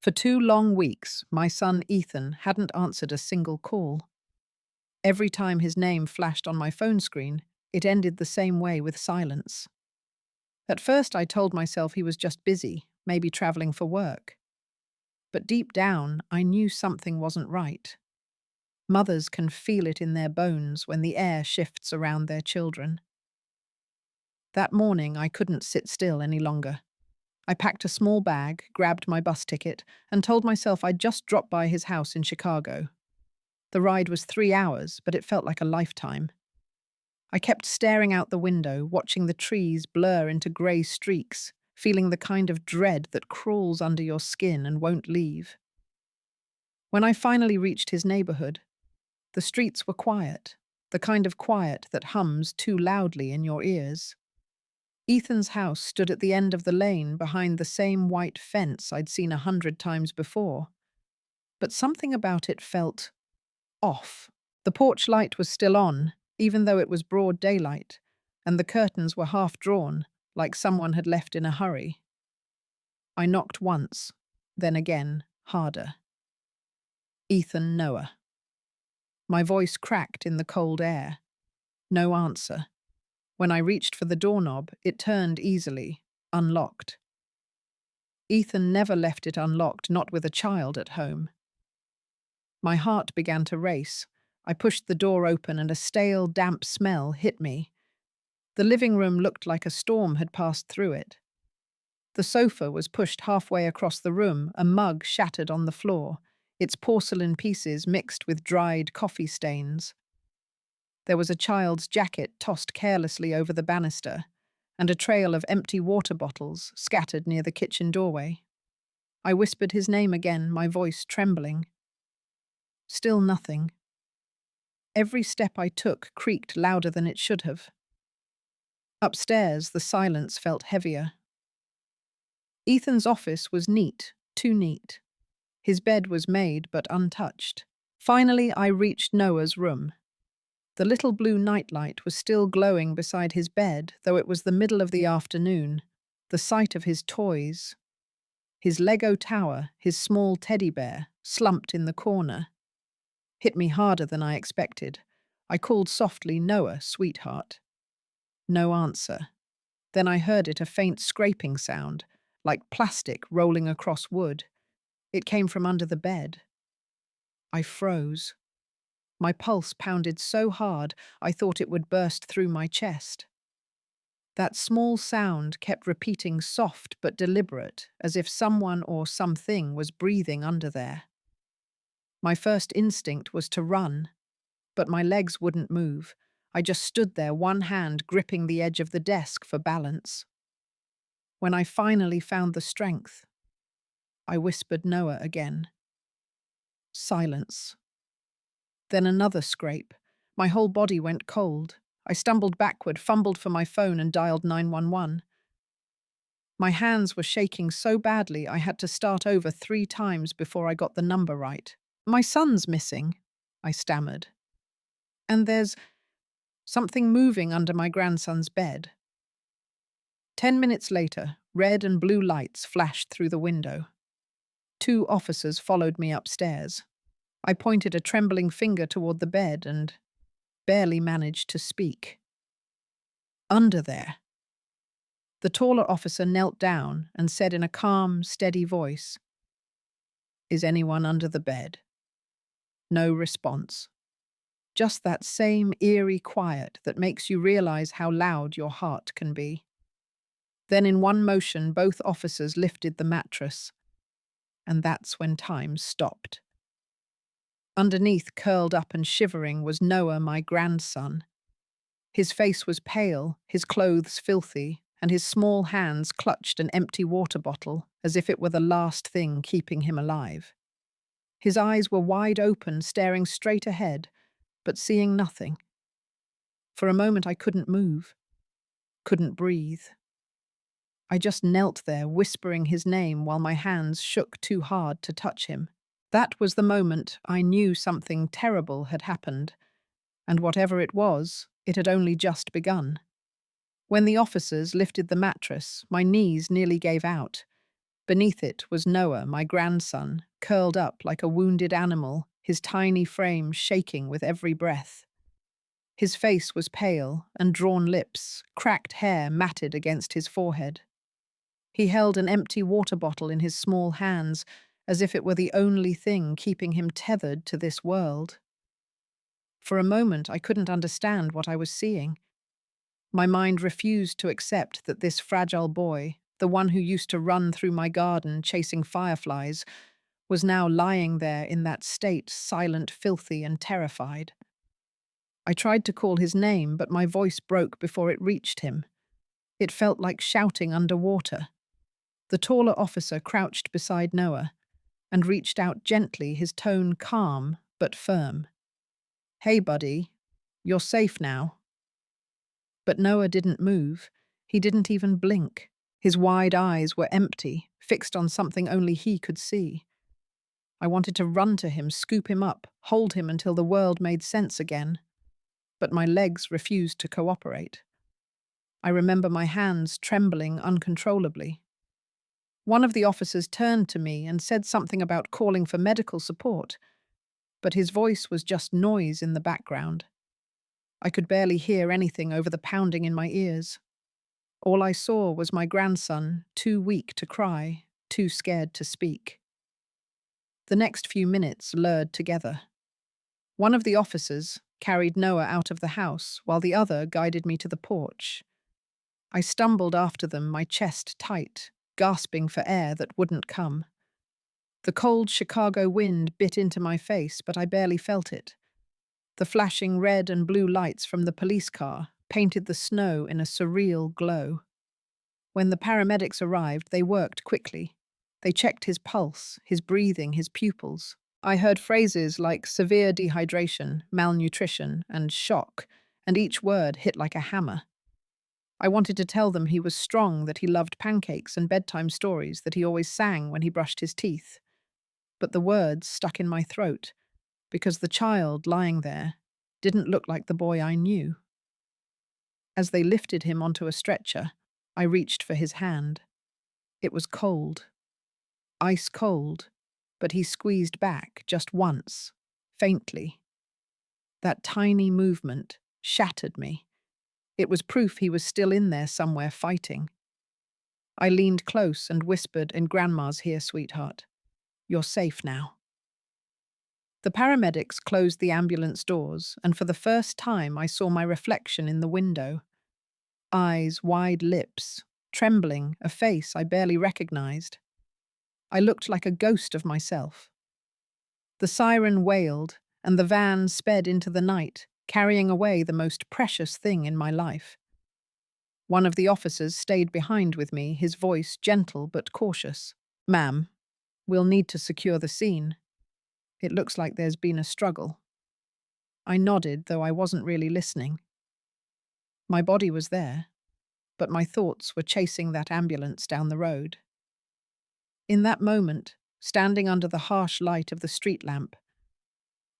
For 2 long weeks, my son Ethan hadn't answered a single call. Every time his name flashed on my phone screen, it ended the same way with silence. At first, I told myself he was just busy, maybe traveling for work. But deep down, I knew something wasn't right. Mothers can feel it in their bones when the air shifts around their children. That morning, I couldn't sit still any longer. I packed a small bag, grabbed my bus ticket, and told myself I'd just dropped by his house in Chicago. The ride was 3 hours, but it felt like a lifetime. I kept staring out the window, watching the trees blur into grey streaks, feeling the kind of dread that crawls under your skin and won't leave. When I finally reached his neighborhood, the streets were quiet, the kind of quiet that hums too loudly in your ears. Ethan's house stood at the end of the lane behind the same white fence I'd seen 100 times before. But something about it felt off. The porch light was still on, even though it was broad daylight, and the curtains were half drawn, like someone had left in a hurry. I knocked once, then again, harder. Ethan Noah. My voice cracked in the cold air. No answer. When I reached for the doorknob, it turned easily, unlocked. Ethan never left it unlocked, not with a child at home. My heart began to race. I pushed the door open and a stale, damp smell hit me. The living room looked like a storm had passed through it. The sofa was pushed halfway across the room, a mug shattered on the floor, its porcelain pieces mixed with dried coffee stains. There was a child's jacket tossed carelessly over the banister, and a trail of empty water bottles scattered near the kitchen doorway. I whispered his name again, my voice trembling. Still nothing. Every step I took creaked louder than it should have. Upstairs, the silence felt heavier. Ethan's office was neat, too neat. His bed was made but untouched. Finally, I reached Noah's room. The little blue nightlight was still glowing beside his bed, though it was the middle of the afternoon. The sight of his toys, his Lego tower, his small teddy bear, slumped in the corner, hit me harder than I expected. I called softly, "Noah, sweetheart." No answer. Then I heard it, a faint scraping sound, like plastic rolling across wood. It came from under the bed. I froze. My pulse pounded so hard I thought it would burst through my chest. That small sound kept repeating, soft but deliberate, as if someone or something was breathing under there. My first instinct was to run, but my legs wouldn't move. I just stood there, one hand gripping the edge of the desk for balance. When I finally found the strength, I whispered Noah again. Silence. Then another scrape. My whole body went cold. I stumbled backward, fumbled for my phone, and dialed 911. My hands were shaking so badly I had to start over 3 times before I got the number right. "My son's missing," I stammered. "And there's something moving under my grandson's bed." 10 minutes later, red and blue lights flashed through the window. 2 officers followed me upstairs. I pointed a trembling finger toward the bed and barely managed to speak. "Under there." The taller officer knelt down and said in a calm, steady voice, "Is anyone under the bed?" No response. Just that same eerie quiet that makes you realize how loud your heart can be. Then in one motion, both officers lifted the mattress, and that's when time stopped. Underneath, curled up and shivering, was Noah, my grandson. His face was pale, his clothes filthy, and his small hands clutched an empty water bottle as if it were the last thing keeping him alive. His eyes were wide open, staring straight ahead, but seeing nothing. For a moment I couldn't move, couldn't breathe. I just knelt there, whispering his name while my hands shook too hard to touch him. That was the moment I knew something terrible had happened, and whatever it was, it had only just begun. When the officers lifted the mattress, my knees nearly gave out. Beneath it was Noah, my grandson, curled up like a wounded animal, his tiny frame shaking with every breath. His face was pale, and drawn lips, cracked hair matted against his forehead. He held an empty water bottle in his small hands, as if it were the only thing keeping him tethered to this world. For a moment, I couldn't understand what I was seeing. My mind refused to accept that this fragile boy, the one who used to run through my garden chasing fireflies, was now lying there in that state, silent, filthy, and terrified. I tried to call his name, but my voice broke before it reached him. It felt like shouting underwater. The taller officer crouched beside Noah and reached out gently, his tone calm but firm. "Hey, buddy, you're safe now." But Noah didn't move. He didn't even blink. His wide eyes were empty, fixed on something only he could see. I wanted to run to him, scoop him up, hold him until the world made sense again. But my legs refused to cooperate. I remember my hands trembling uncontrollably. One of the officers turned to me and said something about calling for medical support, but his voice was just noise in the background. I could barely hear anything over the pounding in my ears. All I saw was my grandson, too weak to cry, too scared to speak. The next few minutes lured together. One of the officers carried Noah out of the house, while the other guided me to the porch. I stumbled after them, my chest tight, gasping for air that wouldn't come. The cold Chicago wind bit into my face, but I barely felt it. The flashing red and blue lights from the police car painted the snow in a surreal glow. When the paramedics arrived, they worked quickly. They checked his pulse, his breathing, his pupils. I heard phrases like severe dehydration, malnutrition, and shock, and each word hit like a hammer. I wanted to tell them he was strong, that he loved pancakes and bedtime stories, that he always sang when he brushed his teeth. But the words stuck in my throat, because the child lying there didn't look like the boy I knew. As they lifted him onto a stretcher, I reached for his hand. It was cold, ice cold, but he squeezed back just once, faintly. That tiny movement shattered me. It was proof he was still in there somewhere fighting. I leaned close and whispered, "In Grandma's here, sweetheart. You're safe now." The paramedics closed the ambulance doors, and for the first time I saw my reflection in the window. Eyes, wide lips, trembling, a face I barely recognized. I looked like a ghost of myself. The siren wailed, and the van sped into the night, carrying away the most precious thing in my life. One of the officers stayed behind with me, his voice gentle but cautious. "Ma'am, we'll need to secure the scene. It looks like there's been a struggle." I nodded, though I wasn't really listening. My body was there, but my thoughts were chasing that ambulance down the road. In that moment, standing under the harsh light of the street lamp,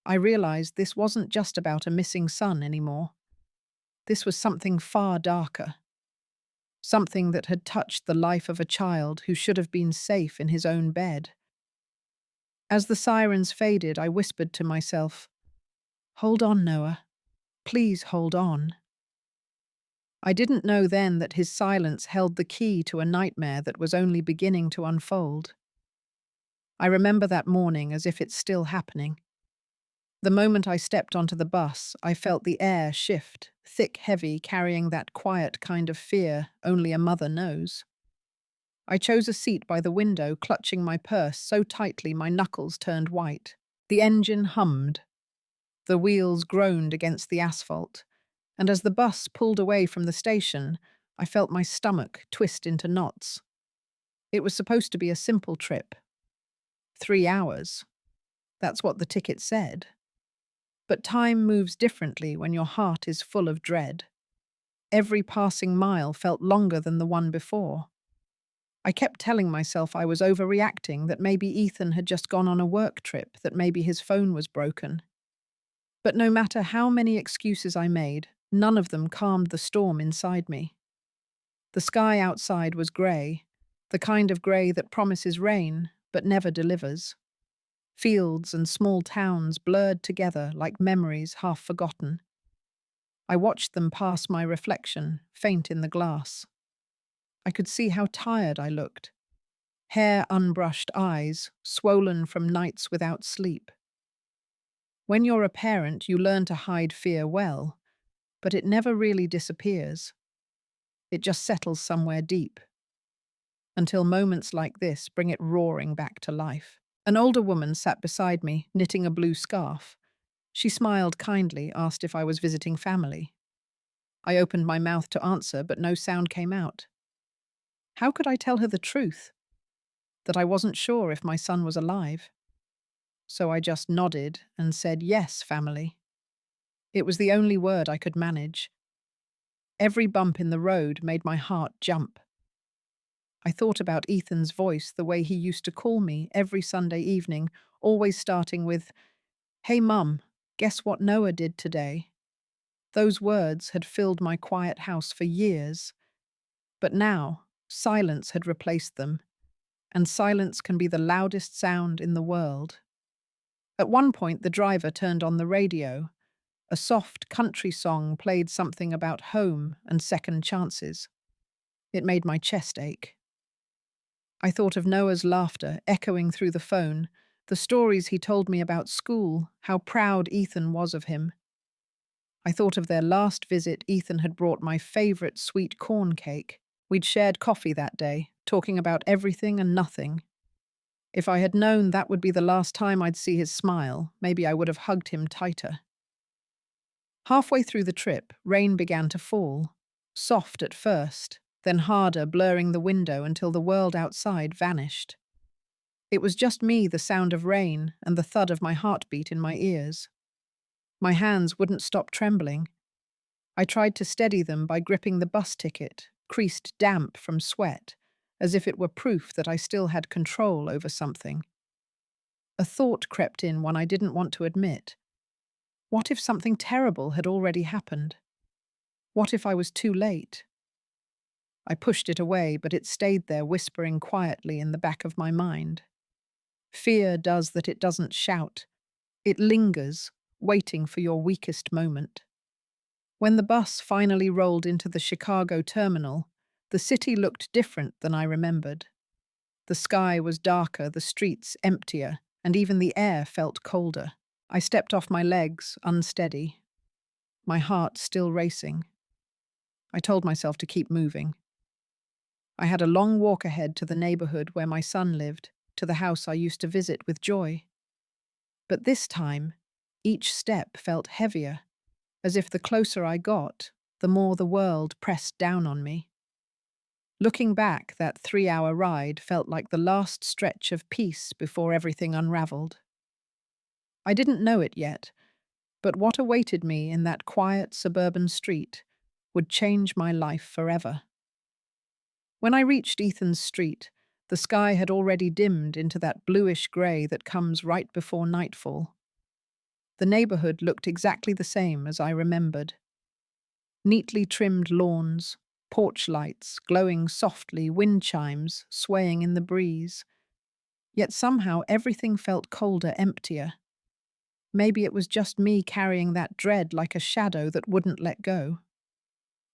I realized this wasn't just about a missing son anymore. This was something far darker. Something that had touched the life of a child who should have been safe in his own bed. As the sirens faded, I whispered to myself, "Hold on, Noah. Please hold on." I didn't know then that his silence held the key to a nightmare that was only beginning to unfold. I remember that morning as if it's still happening. The moment I stepped onto the bus, I felt the air shift, thick, heavy, carrying that quiet kind of fear only a mother knows. I chose a seat by the window, clutching my purse so tightly my knuckles turned white. The engine hummed. The wheels groaned against the asphalt, and as the bus pulled away from the station, I felt my stomach twist into knots. It was supposed to be a simple trip. 3 hours. That's what the ticket said. But time moves differently when your heart is full of dread. Every passing mile felt longer than the one before. I kept telling myself I was overreacting, that maybe Ethan had just gone on a work trip, that maybe his phone was broken. But no matter how many excuses I made, none of them calmed the storm inside me. The sky outside was grey, The kind of grey that promises rain but never delivers. Fields and small towns blurred together like memories half forgotten. I watched them pass my reflection, faint in the glass. I could see how tired I looked. Hair unbrushed, eyes swollen from nights without sleep. When you're a parent, you learn to hide fear well, but it never really disappears. It just settles somewhere deep, until moments like this bring it roaring back to life. An older woman sat beside me, knitting a blue scarf. She smiled kindly, asked if I was visiting family. I opened my mouth to answer, but no sound came out. How could I tell her the truth? That I wasn't sure if my son was alive. So I just nodded and said, yes, family. It was the only word I could manage. Every bump in the road made my heart jump. I thought about Ethan's voice, the way he used to call me every Sunday evening, always starting with, "Hey Mum, guess what Noah did today?" Those words had filled my quiet house for years, but now silence had replaced them, and silence can be the loudest sound in the world. At one point, the driver turned on the radio. A soft country song played something about home and second chances. It made my chest ache. I thought of Noah's laughter echoing through the phone, the stories he told me about school, how proud Ethan was of him. I thought of their last visit. Ethan had brought my favorite sweet corn cake. We'd shared coffee that day, talking about everything and nothing. If I had known that would be the last time I'd see his smile, maybe I would have hugged him tighter. Halfway through the trip, rain began to fall. Soft at first, then harder, blurring the window until the world outside vanished. It was just me, the sound of rain, and the thud of my heartbeat in my ears. My hands wouldn't stop trembling. I tried to steady them by gripping the bus ticket, creased damp from sweat, as if it were proof that I still had control over something. A thought crept in, one I didn't want to admit. What if something terrible had already happened? What if I was too late? I pushed it away, but it stayed there, whispering quietly in the back of my mind. Fear does that. It doesn't shout. It lingers, waiting for your weakest moment. When the bus finally rolled into the Chicago terminal, the city looked different than I remembered. The sky was darker, the streets emptier, and even the air felt colder. I stepped off my legs, unsteady, my heart still racing. I told myself to keep moving. I had a long walk ahead to the neighborhood where my son lived, to the house I used to visit with joy. But this time, each step felt heavier, as if the closer I got, the more the world pressed down on me. Looking back, that 3-hour ride felt like the last stretch of peace before everything unraveled. I didn't know it yet, but what awaited me in that quiet suburban street would change my life forever. When I reached Ethan's street, the sky had already dimmed into that bluish grey that comes right before nightfall. The neighborhood looked exactly the same as I remembered. Neatly trimmed lawns, porch lights glowing softly, wind chimes swaying in the breeze. Yet somehow everything felt colder, emptier. Maybe it was just me carrying that dread like a shadow that wouldn't let go.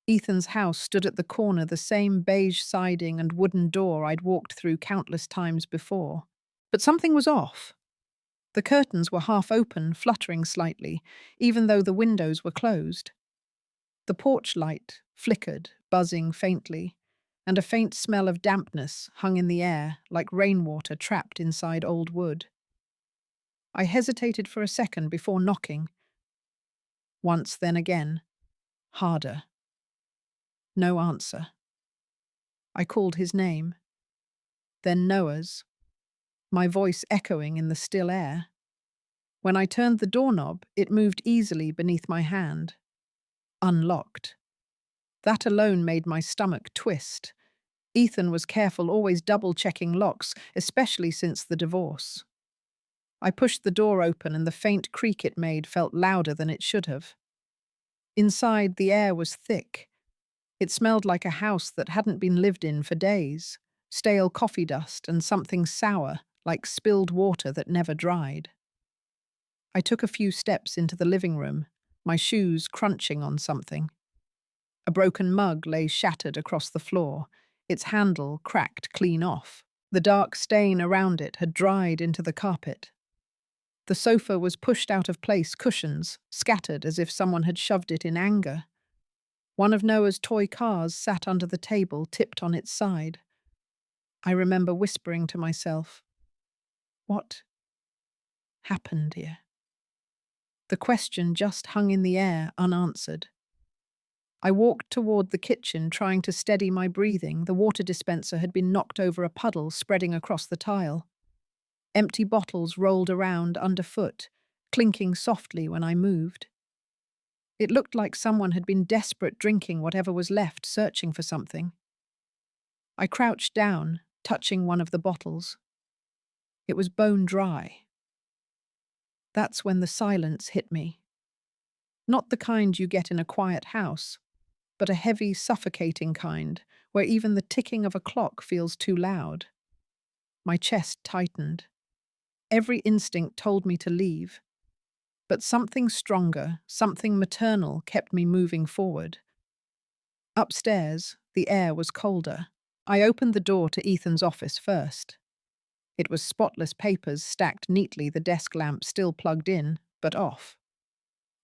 Ethan's house stood at the corner, the same beige siding and wooden door I'd walked through countless times before. But something was off. The curtains were half open, fluttering slightly, even though the windows were closed. The porch light flickered, buzzing faintly, and a faint smell of dampness hung in the air like rainwater trapped inside old wood. I hesitated for a second before knocking. Once, then again. Harder. No answer. I called his name. Then Noah's, my voice echoing in the still air. When I turned the doorknob, it moved easily beneath my hand. Unlocked. That alone made my stomach twist. Ethan was careful, always double-checking locks, especially since the divorce. I pushed the door open and the faint creak it made felt louder than it should have. Inside, the air was thick. It smelled like a house that hadn't been lived in for days. stale coffee dust, and something sour, like spilled water that never dried. I took a few steps into the living room, my shoes crunching on something. A broken mug lay shattered across the floor, its handle cracked clean off. The dark stain around it had dried into the carpet. The sofa was pushed out of place, cushions scattered as if someone had shoved it in anger. One of Noah's toy cars sat under the table, tipped on its side. I remember whispering to myself, "What happened here?" The question just hung in the air, unanswered. I walked toward the kitchen, trying to steady my breathing. The water dispenser had been knocked over a puddle spreading across the tile. Empty bottles rolled around underfoot, clinking softly when I moved. It looked like someone had been desperate, drinking whatever was left, searching for something. I crouched down, touching one of the bottles. It was bone dry. That's when the silence hit me. Not the kind you get in a quiet house, but a heavy, suffocating kind, where even the ticking of a clock feels too loud. My chest tightened. Every instinct told me to leave. But something stronger, something maternal, kept me moving forward. Upstairs, the air was colder. I opened the door to Ethan's office first. It was spotless papers stacked neatly, the desk lamp still plugged in, but off.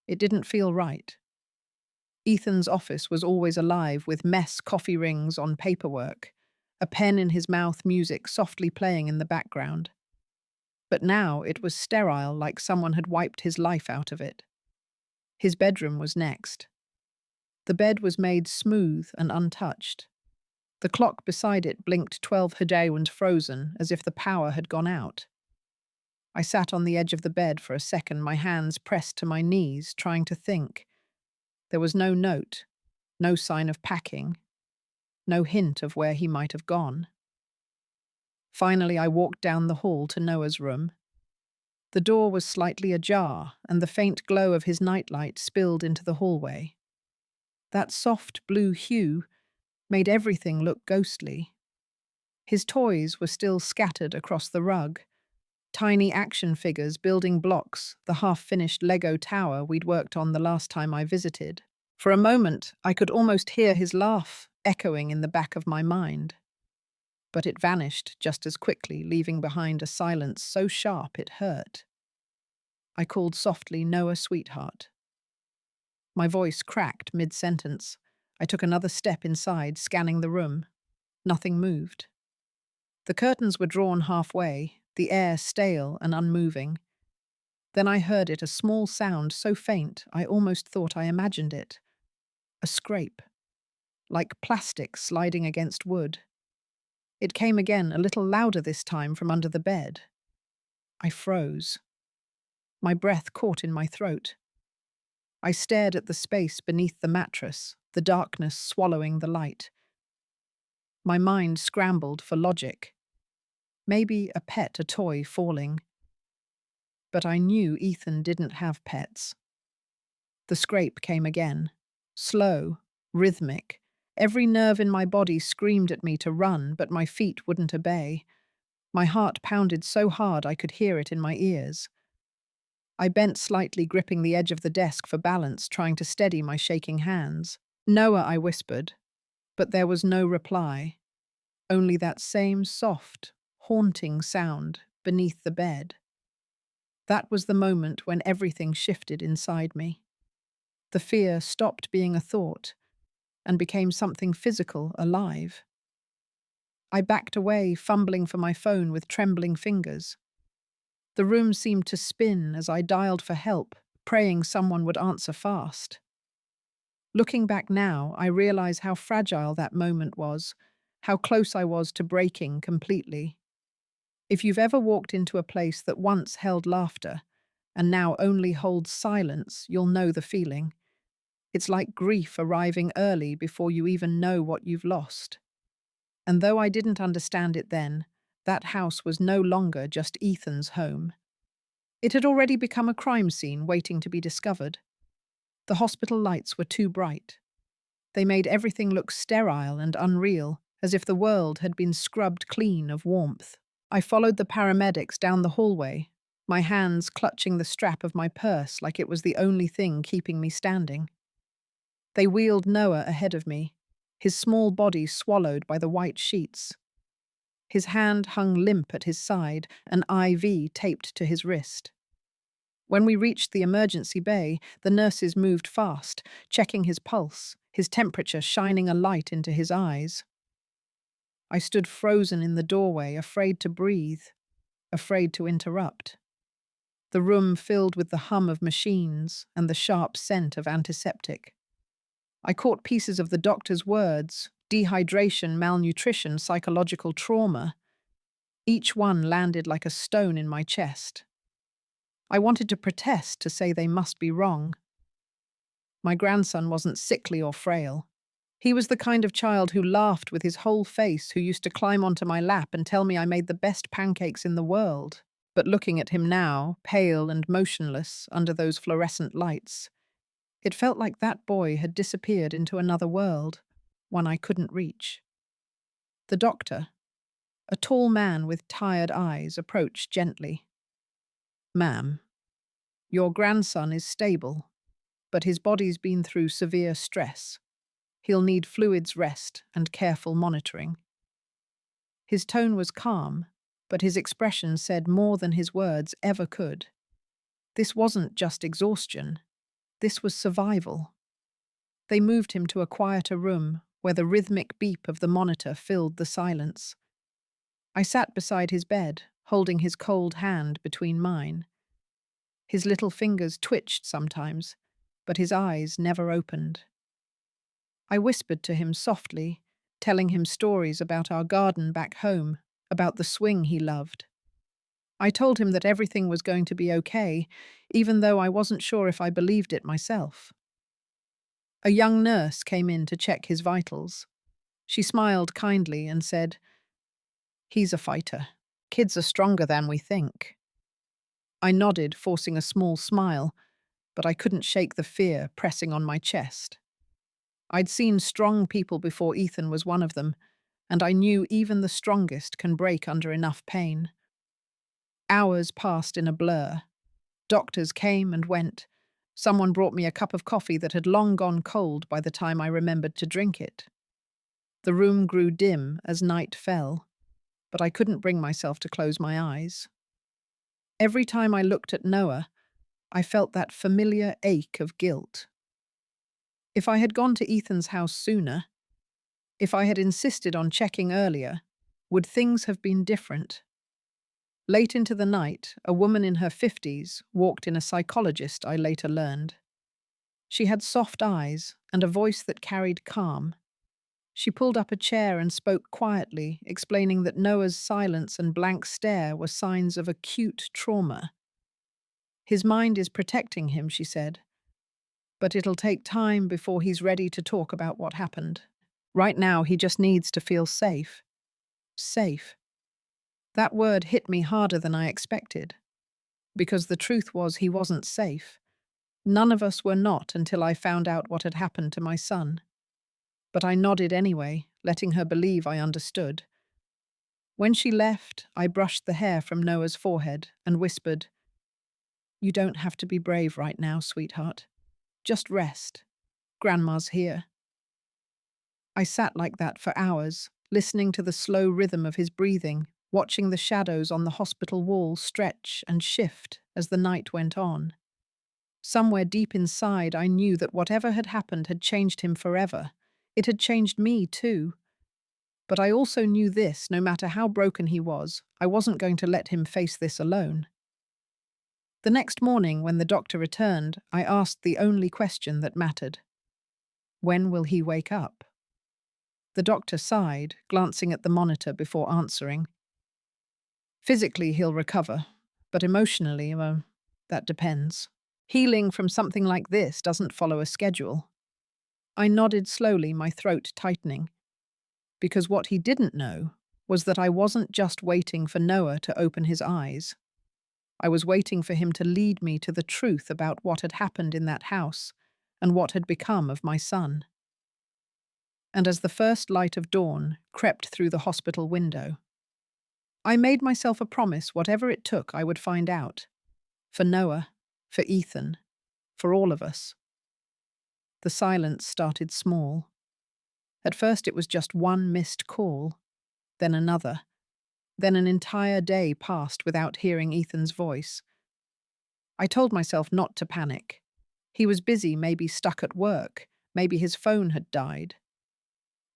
It didn't feel right. Ethan's office was always alive with mess, coffee rings on paperwork, a pen in his mouth, music softly playing in the background. But now it was sterile, like someone had wiped his life out of it. His bedroom was next. The bed was made smooth and untouched. The clock beside it blinked 12 and frozen, as if the power had gone out. I sat on the edge of the bed for a second, my hands pressed to my knees, trying to think. There was no note, no sign of packing, no hint of where he might have gone. Finally, I walked down the hall to Noah's room. The door was slightly ajar, and the faint glow of his nightlight spilled into the hallway. That soft blue hue made everything look ghostly. His toys were still scattered across the rug. Tiny action figures, building blocks, the half-finished Lego tower we'd worked on the last time I visited. For a moment, I could almost hear his laugh echoing in the back of my mind. But it vanished just as quickly, leaving behind a silence so sharp it hurt. I called softly, "Noah, sweetheart." My voice cracked mid-sentence. I took another step inside, scanning the room. Nothing moved. The curtains were drawn halfway, the air stale and unmoving. Then I heard it, a small sound so faint I almost thought I imagined it. A scrape, like plastic sliding against wood. It came again, a little louder this time, from under the bed. I froze. My breath caught in my throat. I stared at the space beneath the mattress, the darkness swallowing the light. My mind scrambled for logic. Maybe a pet, a toy falling. But I knew Ethan didn't have pets. The scrape came again. Slow, rhythmic. Every nerve in my body screamed at me to run, but my feet wouldn't obey. My heart pounded so hard I could hear it in my ears. I bent slightly, gripping the edge of the desk for balance, trying to steady my shaking hands. "Noah," I whispered, but there was no reply. Only that same soft, haunting sound beneath the bed. That was the moment when everything shifted inside me. The fear stopped being a thought and became something physical, alive. I backed away, fumbling for my phone with trembling fingers. The room seemed to spin as I dialed for help, praying someone would answer fast. Looking back now, I realize how fragile that moment was, how close I was to breaking completely. If you've ever walked into a place that once held laughter and now only holds silence, you'll know the feeling. It's like grief arriving early before you even know what you've lost. And though I didn't understand it then, that house was no longer just Ethan's home. It had already become a crime scene waiting to be discovered. The hospital lights were too bright. They made everything look sterile and unreal, as if the world had been scrubbed clean of warmth. I followed the paramedics down the hallway, my hands clutching the strap of my purse like it was the only thing keeping me standing. They wheeled Noah ahead of me, his small body swallowed by the white sheets. His hand hung limp at his side, an IV taped to his wrist. When we reached the emergency bay, the nurses moved fast, checking his pulse, his temperature shining a light into his eyes. I stood frozen in the doorway, afraid to breathe, afraid to interrupt. The room filled with the hum of machines and the sharp scent of antiseptic. I caught pieces of the doctor's words: dehydration, malnutrition, psychological trauma. Each one landed like a stone in my chest. I wanted to protest, to say they must be wrong. My grandson wasn't sickly or frail. He was the kind of child who laughed with his whole face, who used to climb onto my lap and tell me I made the best pancakes in the world. But looking at him now, pale and motionless under those fluorescent lights, it felt like that boy had disappeared into another world, one I couldn't reach. The doctor, a tall man with tired eyes, approached gently. "Ma'am, your grandson is stable, but his body's been through severe stress. He'll need fluids rest and careful monitoring." His tone was calm, but his expression said more than his words ever could. This wasn't just exhaustion. This was survival. They moved him to a quieter room where the rhythmic beep of the monitor filled the silence. I sat beside his bed, holding his cold hand between mine. His little fingers twitched sometimes, but his eyes never opened. I whispered to him softly, telling him stories about our garden back home, about the swing he loved. I told him that everything was going to be okay, even though I wasn't sure if I believed it myself. A young nurse came in to check his vitals. She smiled kindly and said, "He's a fighter. Kids are stronger than we think." I nodded, forcing a small smile, but I couldn't shake the fear pressing on my chest. I'd seen strong people before Ethan was one of them, and I knew even the strongest can break under enough pain. Hours passed in a blur. Doctors came and went. Someone brought me a cup of coffee that had long gone cold by the time I remembered to drink it. The room grew dim as night fell, but I couldn't bring myself to close my eyes. Every time I looked at Noah, I felt that familiar ache of guilt. If I had gone to Ethan's house sooner, if I had insisted on checking earlier, would things have been different? Late into the night, a woman in her 50s walked in, a psychologist, I later learned. She had soft eyes and a voice that carried calm. She pulled up a chair and spoke quietly, explaining that Noah's silence and blank stare were signs of acute trauma. "His mind is protecting him," she said, "but it'll take time before he's ready to talk about what happened. Right now, he just needs to feel safe." Safe. That word hit me harder than I expected, because the truth was he wasn't safe. None of us were not until I found out what had happened to my son. But I nodded anyway, letting her believe I understood. When she left, I brushed the hair from Noah's forehead and whispered, "You don't have to be brave right now, sweetheart. Just rest. Grandma's here." I sat like that for hours, listening to the slow rhythm of his breathing, watching the shadows on the hospital wall stretch and shift as the night went on. Somewhere deep inside, I knew that whatever had happened had changed him forever. It had changed me, too. But I also knew this: no matter how broken he was, I wasn't going to let him face this alone. The next morning, when the doctor returned, I asked the only question that mattered. When will he wake up? The doctor sighed, glancing at the monitor before answering. "Physically, he'll recover, but emotionally, that depends. Healing from something like this doesn't follow a schedule." I nodded slowly, my throat tightening, because what he didn't know was that I wasn't just waiting for Noah to open his eyes. I was waiting for him to lead me to the truth about what had happened in that house and what had become of my son. and as the first light of dawn crept through the hospital window, I made myself a promise whatever it took I would find out. For Noah, for Ethan, for all of us. The silence started small. At first it was just one missed call, then another. Then an entire day passed without hearing Ethan's voice. I told myself not to panic. He was busy, maybe stuck at work, maybe his phone had died.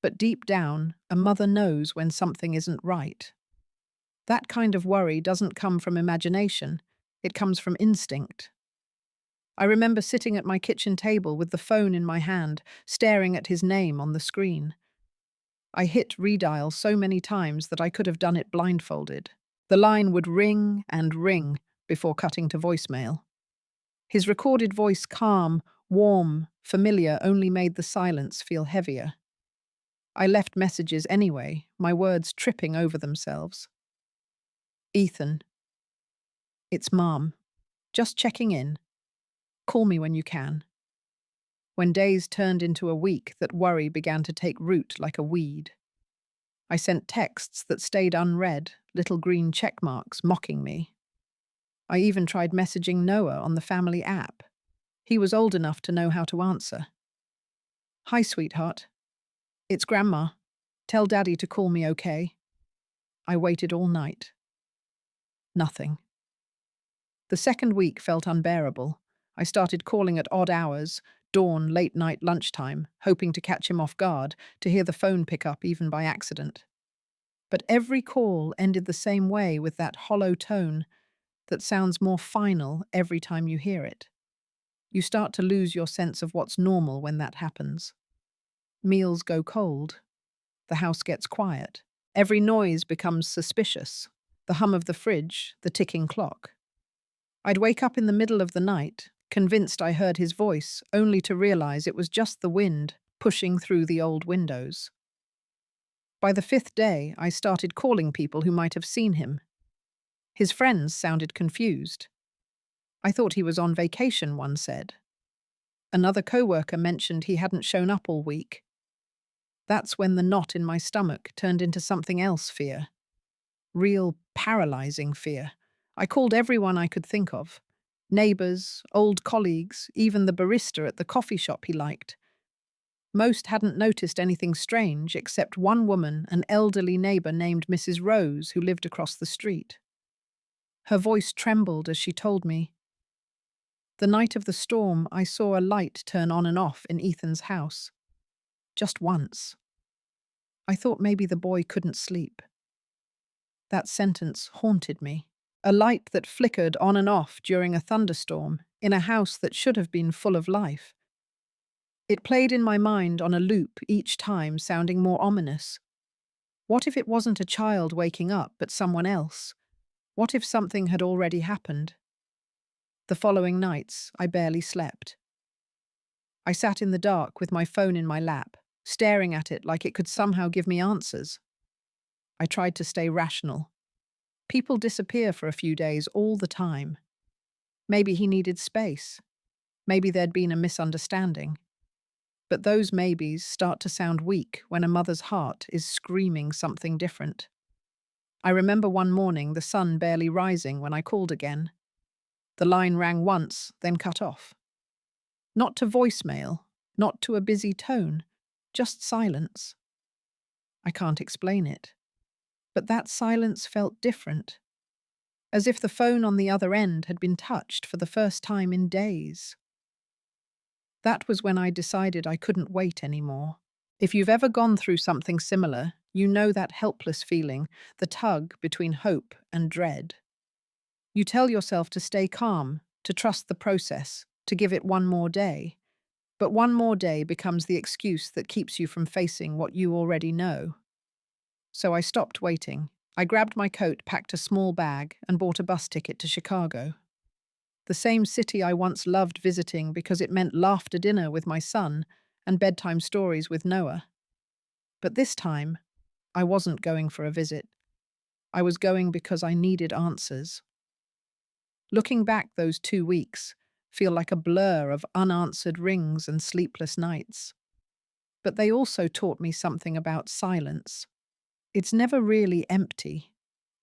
But deep down, a mother knows when something isn't right. That kind of worry doesn't come from imagination, it comes from instinct. I remember sitting at my kitchen table with the phone in my hand, staring at his name on the screen. I hit redial so many times that I could have done it blindfolded. The line would ring and ring before cutting to voicemail. His recorded voice, calm, warm, familiar, only made the silence feel heavier. I left messages anyway, my words tripping over themselves. Ethan. It's Mom. Just checking in. Call me when you can. When days turned into a week, that worry began to take root like a weed. I sent texts that stayed unread, little green check marks mocking me. I even tried messaging Noah on the family app. He was old enough to know how to answer. Hi, sweetheart. It's Grandma. Tell Daddy to call me, okay? I waited all night. Nothing. The second week felt unbearable. I started calling at odd hours, dawn, late night, lunchtime, hoping to catch him off guard, to hear the phone pick up even by accident. But every call ended the same way, with that hollow tone that sounds more final every time you hear it. You start to lose your sense of what's normal when that happens. Meals go cold. The house gets quiet. Every noise becomes suspicious. The hum of the fridge, the ticking clock. I'd wake up in the middle of the night, convinced I heard his voice, only to realize it was just the wind pushing through the old windows. By the fifth day, I started calling people who might have seen him. His friends sounded confused. I thought he was on vacation, one said. Another coworker mentioned he hadn't shown up all week. That's when the knot in my stomach turned into something else, fear. Real, paralyzing fear. I called everyone I could think of. Neighbors, old colleagues, even the barista at the coffee shop he liked. Most hadn't noticed anything strange except one woman, an elderly neighbor named Mrs. Rose, who lived across the street. Her voice trembled as she told me. The night of the storm, I saw a light turn on and off in Ethan's house. Just once. I thought maybe the boy couldn't sleep. That sentence haunted me. A light that flickered on and off during a thunderstorm in a house that should have been full of life. It played in my mind on a loop, each time sounding more ominous. What if it wasn't a child waking up, but someone else? What if something had already happened? The following nights, I barely slept. I sat in the dark with my phone in my lap, staring at it like it could somehow give me answers. I tried to stay rational. People disappear for a few days all the time. Maybe he needed space. Maybe there'd been a misunderstanding. But those maybes start to sound weak when a mother's heart is screaming something different. I remember one morning, the sun barely rising, when I called again. The line rang once, then cut off. Not to voicemail, not to a busy tone, just silence. I can't explain it. But that silence felt different, as if the phone on the other end had been touched for the first time in days. That was when I decided I couldn't wait anymore. If you've ever gone through something similar, you know that helpless feeling, the tug between hope and dread. You tell yourself to stay calm, to trust the process, to give it one more day. But one more day becomes the excuse that keeps you from facing what you already know. So I stopped waiting. I grabbed my coat, packed a small bag, and bought a bus ticket to Chicago. The same city I once loved visiting because it meant laughter dinner with my son and bedtime stories with Noah. But this time, I wasn't going for a visit. I was going because I needed answers. Looking back, those 2 weeks feel like a blur of unanswered rings and sleepless nights. but they also taught me something about silence. It's never really empty.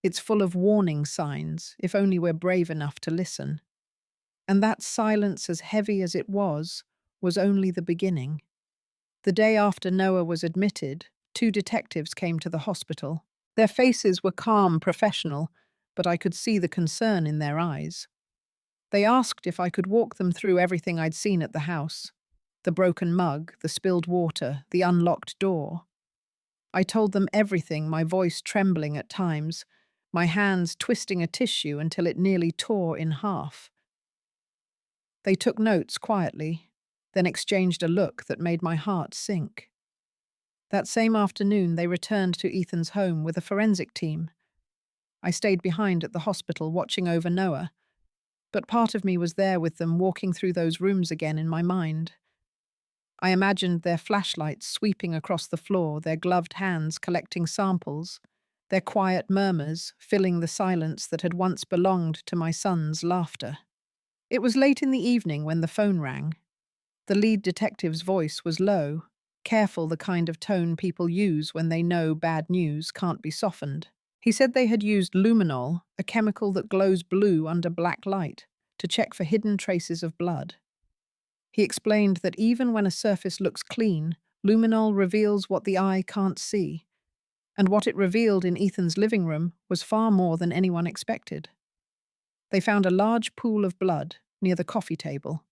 It's full of warning signs, if only we're brave enough to listen. And that silence, as heavy as it was only the beginning. The day after Noah was admitted, two detectives came to the hospital. Their faces were calm, professional, but I could see the concern in their eyes. They asked if I could walk them through everything I'd seen at the house. The broken mug, the spilled water, the unlocked door. I told them everything, my voice trembling at times, my hands twisting a tissue until it nearly tore in half. They took notes quietly, then exchanged a look that made my heart sink. That same afternoon, they returned to Ethan's home with a forensic team. I stayed behind at the hospital watching over Noah, but part of me was there with them walking through those rooms again in my mind. I imagined their flashlights sweeping across the floor, their gloved hands collecting samples, their quiet murmurs filling the silence that had once belonged to my son's laughter. It was late in the evening when the phone rang. The lead detective's voice was low, careful, the kind of tone people use when they know bad news can't be softened. He said they had used luminol, a chemical that glows blue under black light, to check for hidden traces of blood. He explained that even when a surface looks clean, luminol reveals what the eye can't see, and what it revealed in Ethan's living room was far more than anyone expected. They found a large pool of blood near the coffee table.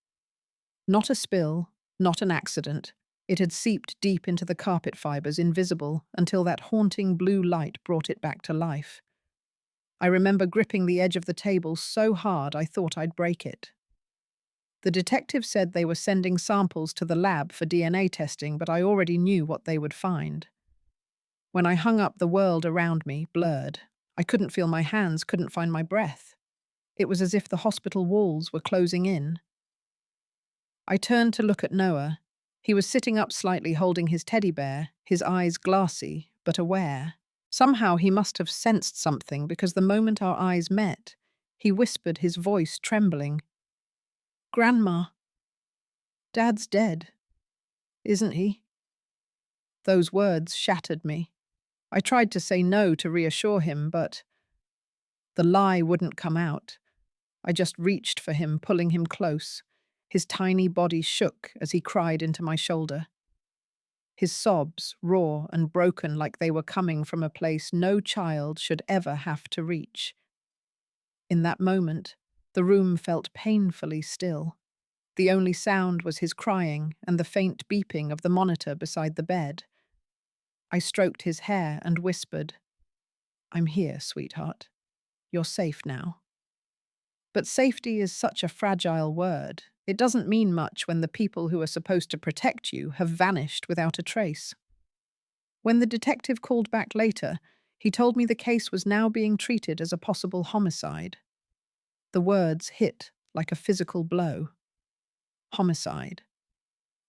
Not a spill, not an accident. It had seeped deep into the carpet fibers, invisible, until that haunting blue light brought it back to life. I remember gripping the edge of the table so hard I thought I'd break it. The detective said they were sending samples to the lab for DNA testing, but I already knew what they would find. When I hung up, the world around me blurred. I couldn't feel my hands, couldn't find my breath. It was as if the hospital walls were closing in. I turned to look at Noah. He was sitting up slightly, holding his teddy bear, his eyes glassy, but aware. Somehow he must have sensed something, because the moment our eyes met, he whispered, his voice trembling, "Grandma, Dad's dead, isn't he?" Those words shattered me. I tried to say no to reassure him, but the lie wouldn't come out. I just reached for him, pulling him close. His tiny body shook as he cried into my shoulder. His sobs, raw and broken, like they were coming from a place no child should ever have to reach. In that moment, the room felt painfully still. The only sound was his crying and the faint beeping of the monitor beside the bed. I stroked his hair and whispered, "I'm here, sweetheart. You're safe now." But safety is such a fragile word. It doesn't mean much when the people who are supposed to protect you have vanished without a trace. When the detective called back later, he told me the case was now being treated as a possible homicide. The words hit like a physical blow. Homicide.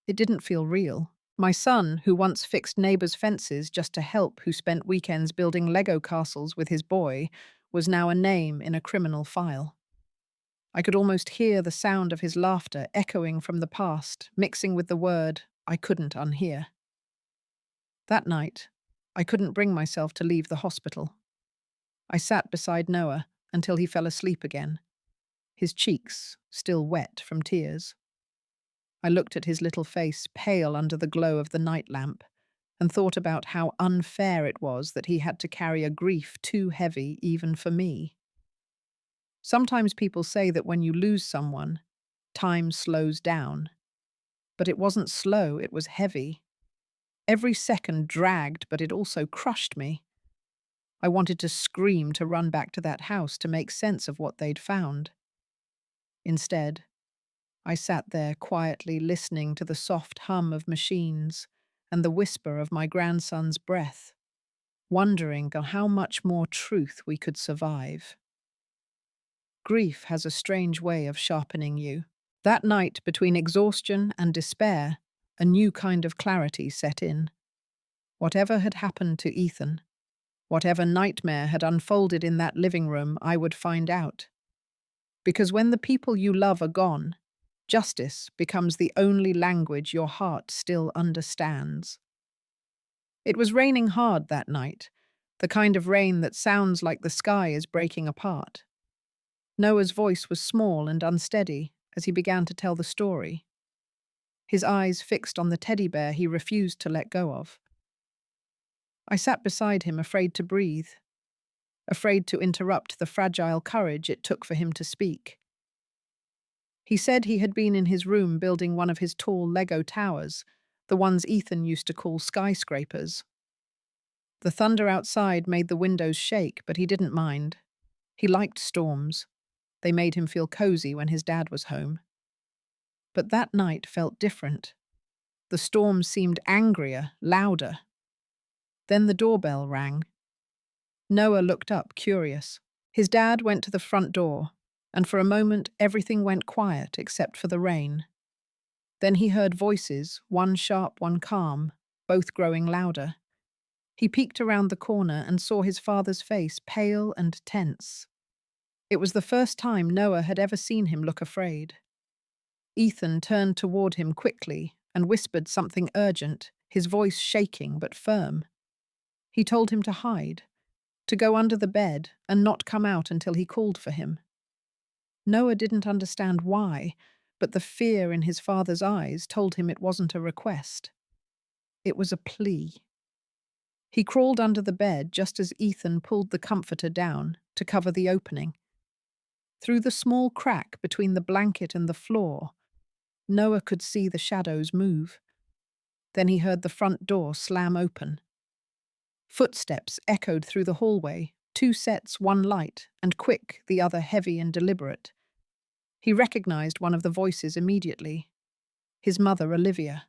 It didn't feel real. My son, who once fixed neighbors' fences just to help, who spent weekends building Lego castles with his boy, was now a name in a criminal file. I could almost hear the sound of his laughter echoing from the past, mixing with the word I couldn't unhear. That night, I couldn't bring myself to leave the hospital. I sat beside Noah until he fell asleep again, his cheeks still wet from tears. I looked at his little face, pale under the glow of the night lamp, and thought about how unfair it was that he had to carry a grief too heavy even for me. Sometimes people say that when you lose someone, time slows down. But it wasn't slow, it was heavy. Every second dragged, but it also crushed me. I wanted to scream, to run back to that house, to make sense of what they'd found. Instead, I sat there quietly listening to the soft hum of machines and the whisper of my grandson's breath, wondering how much more truth we could survive. Grief has a strange way of sharpening you. That night, between exhaustion and despair, a new kind of clarity set in. Whatever had happened to Ethan, whatever nightmare had unfolded in that living room, I would find out. Because when the people you love are gone, Justice becomes the only language your heart still understands. It was raining hard that night, the kind of rain that sounds like the sky is breaking apart. Noah's voice was small and unsteady as he began to tell the story, his eyes fixed on the teddy bear he refused to let go of. I sat beside him, afraid to breathe, afraid to interrupt the fragile courage it took for him to speak. He said he had been in his room building one of his tall Lego towers, the ones Ethan used to call skyscrapers. The thunder outside made the windows shake, but he didn't mind. He liked storms. They made him feel cozy when his dad was home. But that night felt different. The storm seemed angrier, louder. Then the doorbell rang. Noah looked up, curious. His dad went to the front door, and for a moment everything went quiet except for the rain. Then he heard voices, one sharp, one calm, both growing louder. He peeked around the corner and saw his father's face, pale and tense. It was the first time Noah had ever seen him look afraid. Ethan turned toward him quickly and whispered something urgent, his voice shaking but firm. He told him to hide, to go under the bed and not come out until he called for him. Noah didn't understand why, but the fear in his father's eyes told him it wasn't a request. It was a plea. He crawled under the bed just as Ethan pulled the comforter down to cover the opening. Through the small crack between the blanket and the floor, Noah could see the shadows move. Then he heard the front door slam open. Footsteps echoed through the hallway, two sets, one light, and quick, the other heavy and deliberate. He recognized one of the voices immediately. His mother, Olivia,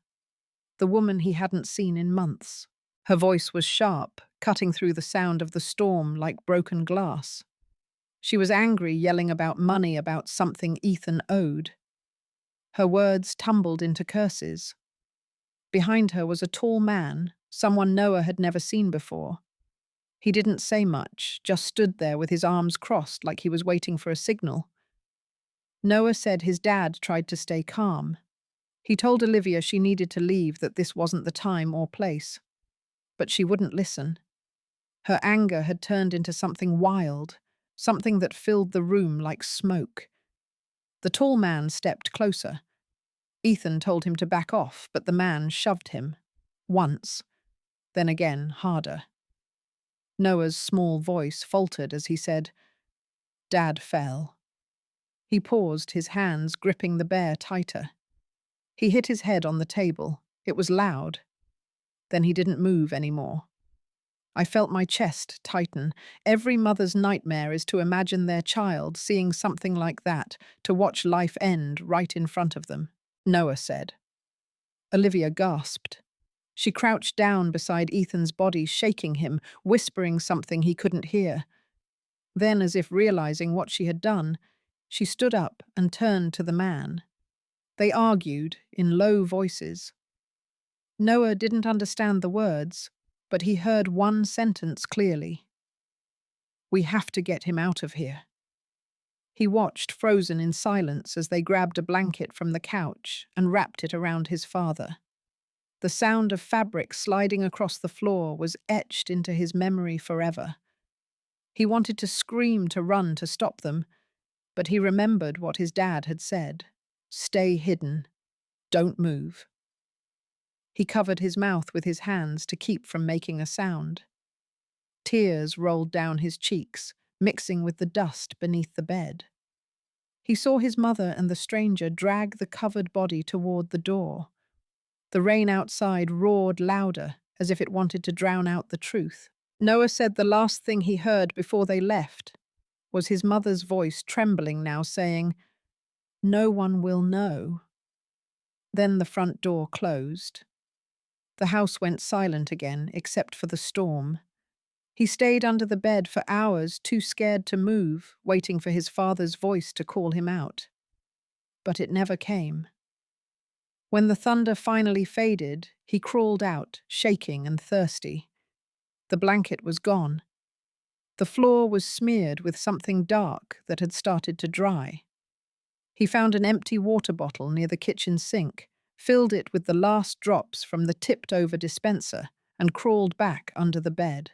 the woman he hadn't seen in months. Her voice was sharp, cutting through the sound of the storm like broken glass. She was angry, yelling about money, about something Ethan owed. Her words tumbled into curses. Behind her was a tall man, someone Noah had never seen before. He didn't say much, just stood there with his arms crossed like he was waiting for a signal. Noah said his dad tried to stay calm. He told Olivia she needed to leave, that this wasn't the time or place. But she wouldn't listen. Her anger had turned into something wild, something that filled the room like smoke. The tall man stepped closer. Ethan told him to back off, but the man shoved him. Once, then again, harder. Noah's small voice faltered as he said, "Dad fell." He paused, his hands gripping the bear tighter. He hit his head on the table. It was loud. Then he didn't move anymore. I felt my chest tighten. Every mother's nightmare is to imagine their child seeing something like that, to watch life end right in front of them. Noah said. Olivia gasped. She crouched down beside Ethan's body, shaking him, whispering something he couldn't hear. Then, as if realizing what she had done, she stood up and turned to the man. They argued in low voices. Noah didn't understand the words, but he heard one sentence clearly. "We have to get him out of here." He watched, frozen in silence, as they grabbed a blanket from the couch and wrapped it around his father. The sound of fabric sliding across the floor was etched into his memory forever. He wanted to scream, to run, to stop them, but he remembered what his dad had said. Stay hidden. Don't move. He covered his mouth with his hands to keep from making a sound. Tears rolled down his cheeks, mixing with the dust beneath the bed. He saw his mother and the stranger drag the covered body toward the door. The rain outside roared louder, as if it wanted to drown out the truth. Noah said the last thing he heard before they left was his mother's voice, trembling now, saying, "No one will know." Then the front door closed. The house went silent again, except for the storm. He stayed under the bed for hours, too scared to move, waiting for his father's voice to call him out. But it never came. When the thunder finally faded, he crawled out, shaking and thirsty. The blanket was gone. The floor was smeared with something dark that had started to dry. He found an empty water bottle near the kitchen sink, filled it with the last drops from the tipped-over dispenser, and crawled back under the bed.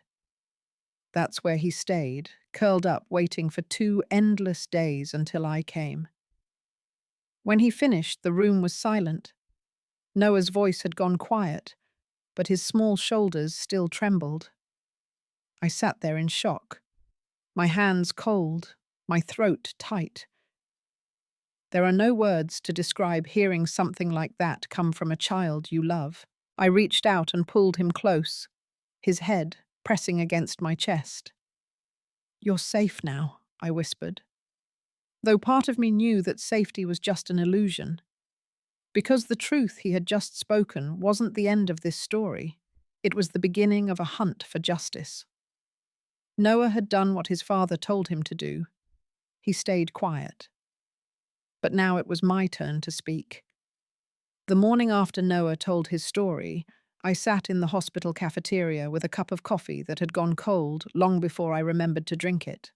That's where he stayed, curled up waiting for 2 endless days until I came. When he finished, the room was silent. Noah's voice had gone quiet, but his small shoulders still trembled. I sat there in shock, my hands cold, my throat tight. There are no words to describe hearing something like that come from a child you love. I reached out and pulled him close, his head pressing against my chest. "You're safe now," I whispered, though part of me knew that safety was just an illusion. Because the truth he had just spoken wasn't the end of this story, it was the beginning of a hunt for justice. Noah had done what his father told him to do. He stayed quiet. But now it was my turn to speak. The morning after Noah told his story, I sat in the hospital cafeteria with a cup of coffee that had gone cold long before I remembered to drink it.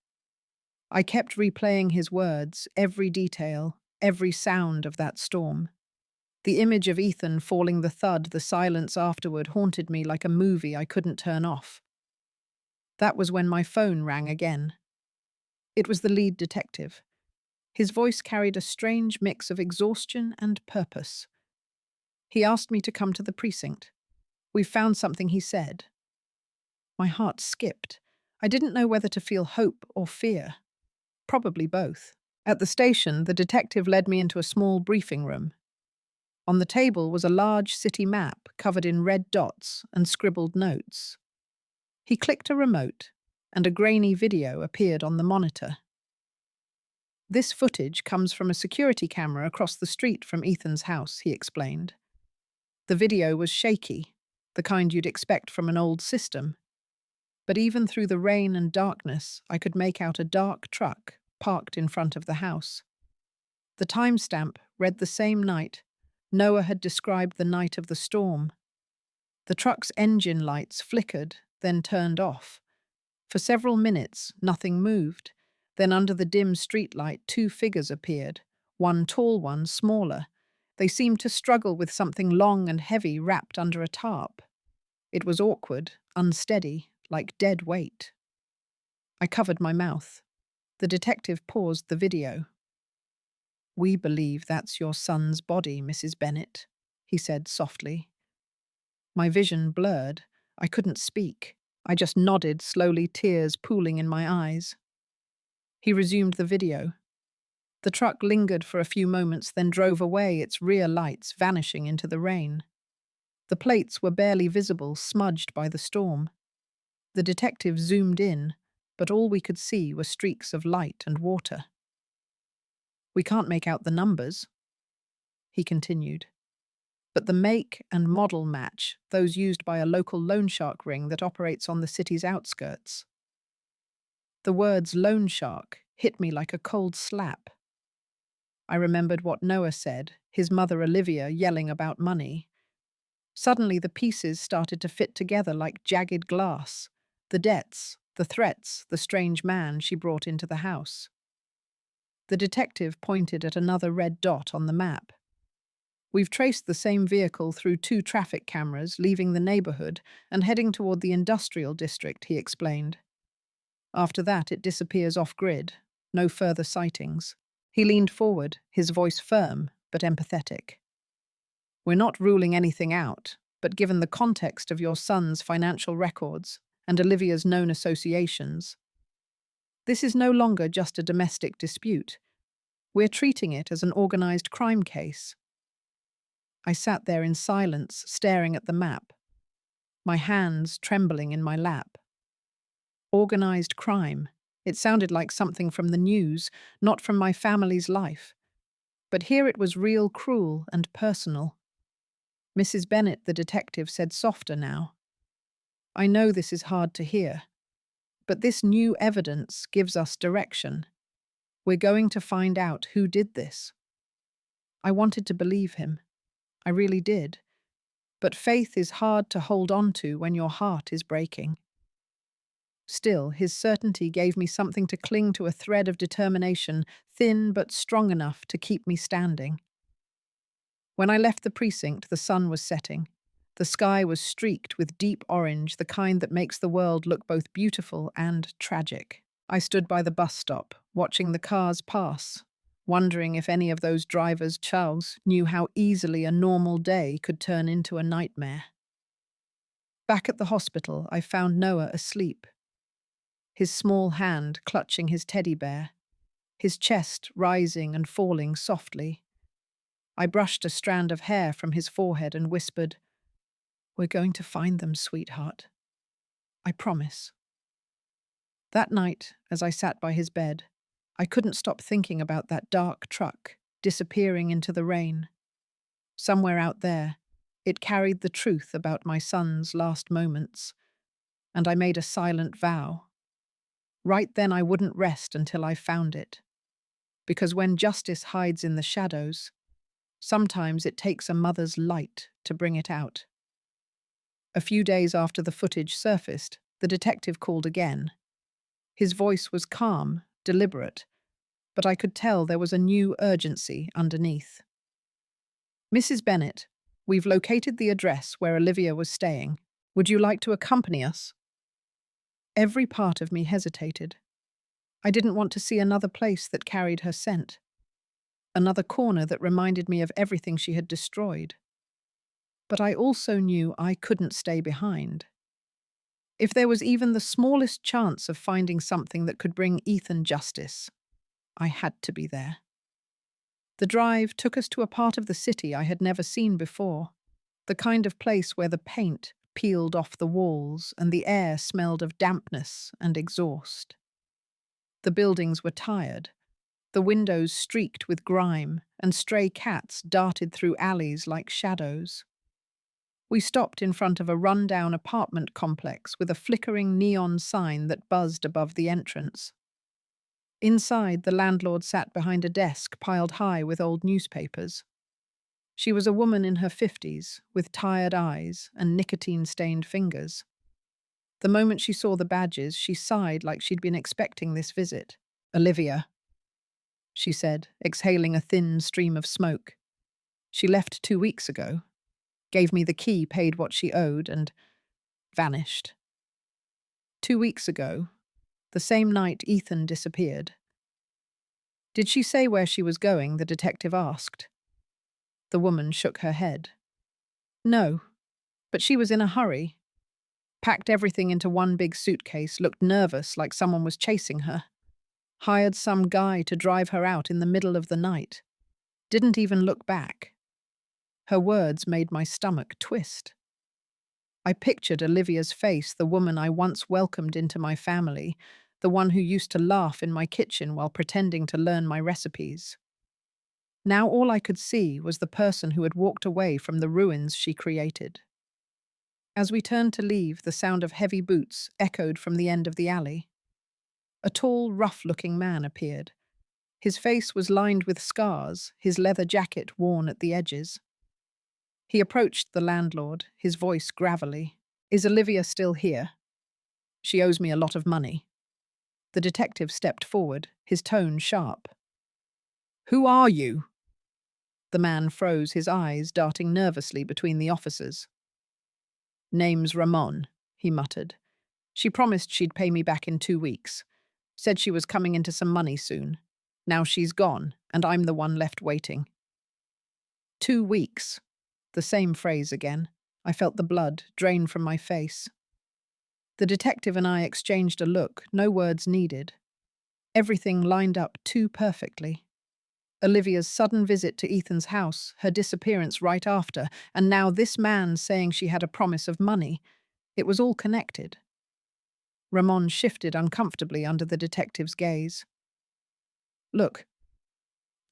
I kept replaying his words, every detail, every sound of that storm. The image of Ethan falling, the thud, the silence afterward haunted me like a movie I couldn't turn off. That was when my phone rang again. It was the lead detective. His voice carried a strange mix of exhaustion and purpose. He asked me to come to the precinct. "We've found something," he said. My heart skipped. I didn't know whether to feel hope or fear. Probably both. At the station, the detective led me into a small briefing room. On the table was a large city map covered in red dots and scribbled notes. He clicked a remote, and a grainy video appeared on the monitor. "This footage comes from a security camera across the street from Ethan's house," he explained. The video was shaky, the kind you'd expect from an old system. But even through the rain and darkness, I could make out a dark truck parked in front of the house. The timestamp read the same night. Noah had described the night of the storm. The truck's engine lights flickered, then turned off. For several minutes, nothing moved. Then under the dim streetlight, 2 figures appeared, one tall, one smaller. They seemed to struggle with something long and heavy wrapped under a tarp. It was awkward, unsteady, like dead weight. I covered my mouth. The detective paused the video. "We believe that's your son's body, Mrs. Bennett," he said softly. My vision blurred. I couldn't speak. I just nodded, slowly, tears pooling in my eyes. He resumed the video. The truck lingered for a few moments, then drove away, its rear lights vanishing into the rain. The plates were barely visible, smudged by the storm. The detective zoomed in, but all we could see were streaks of light and water. "We can't make out the numbers," he continued. "But the make and model match those used by a local loan shark ring that operates on the city's outskirts." The words "loan shark" hit me like a cold slap. I remembered what Noah said, his mother Olivia yelling about money. Suddenly the pieces started to fit together like jagged glass. The debts, the threats, the strange man she brought into the house. The detective pointed at another red dot on the map. "We've traced the same vehicle through 2 traffic cameras, leaving the neighborhood and heading toward the industrial district," he explained. "After that, it disappears off-grid. No further sightings." He leaned forward, his voice firm but empathetic. "We're not ruling anything out, but given the context of your son's financial records and Olivia's known associations, this is no longer just a domestic dispute. We're treating it as an organized crime case." I sat there in silence, staring at the map, my hands trembling in my lap. Organized crime. It sounded like something from the news, not from my family's life. But here it was real, cruel, and personal. "Mrs. Bennett," the detective said softer now. "I know this is hard to hear, but this new evidence gives us direction. We're going to find out who did this." I wanted to believe him. I really did. But faith is hard to hold on to when your heart is breaking. Still, his certainty gave me something to cling to, a thread of determination, thin but strong enough to keep me standing. When I left the precinct, the sun was setting. The sky was streaked with deep orange, the kind that makes the world look both beautiful and tragic. I stood by the bus stop, watching the cars pass, wondering if any of those drivers, Charles, knew how easily a normal day could turn into a nightmare. Back at the hospital, I found Noah asleep, his small hand clutching his teddy bear, his chest rising and falling softly. I brushed a strand of hair from his forehead and whispered, "We're going to find them, sweetheart. I promise." That night, as I sat by his bed, I couldn't stop thinking about that dark truck disappearing into the rain. Somewhere out there, it carried the truth about my son's last moments, and I made a silent vow. Right then, I wouldn't rest until I found it. Because when justice hides in the shadows, sometimes it takes a mother's light to bring it out. A few days after the footage surfaced, the detective called again. His voice was calm, deliberate, but I could tell there was a new urgency underneath. "Mrs. Bennett, we've located the address where Olivia was staying. Would you like to accompany us?" Every part of me hesitated. I didn't want to see another place that carried her scent, another corner that reminded me of everything she had destroyed. But I also knew I couldn't stay behind. If there was even the smallest chance of finding something that could bring Ethan justice, I had to be there. The drive took us to a part of the city I had never seen before, the kind of place where the paint peeled off the walls and the air smelled of dampness and exhaust. The buildings were tired, the windows streaked with grime, and stray cats darted through alleys like shadows. We stopped in front of a run-down apartment complex with a flickering neon sign that buzzed above the entrance. Inside, the landlord sat behind a desk piled high with old newspapers. She was a woman in her 50s, with tired eyes and nicotine-stained fingers. The moment she saw the badges, she sighed like she'd been expecting this visit. "Olivia," she said, exhaling a thin stream of smoke. "She left 2 weeks ago, gave me the key, paid what she owed, and vanished." 2 weeks ago, the same night Ethan disappeared. "Did she say where she was going?" the detective asked. The woman shook her head. "No, but she was in a hurry. Packed everything into one big suitcase, looked nervous like someone was chasing her. Hired some guy to drive her out in the middle of the night. Didn't even look back." Her words made my stomach twist. I pictured Olivia's face, the woman I once welcomed into my family, the one who used to laugh in my kitchen while pretending to learn my recipes. Now all I could see was the person who had walked away from the ruins she created. As we turned to leave, the sound of heavy boots echoed from the end of the alley. A tall, rough-looking man appeared. His face was lined with scars, his leather jacket worn at the edges. He approached the landlord, his voice gravelly. "Is Olivia still here? She owes me a lot of money." The detective stepped forward, his tone sharp. "Who are you?" The man froze, his eyes darting nervously between the officers. "Name's Ramon," he muttered. "She promised she'd pay me back in 2 weeks. Said she was coming into some money soon. Now she's gone, and I'm the one left waiting." 2 weeks. The same phrase again. I felt the blood drain from my face. The detective and I exchanged a look, no words needed. Everything lined up too perfectly. Olivia's sudden visit to Ethan's house, her disappearance right after, and now this man saying she had a promise of money. It was all connected. Ramon shifted uncomfortably under the detective's gaze. "Look,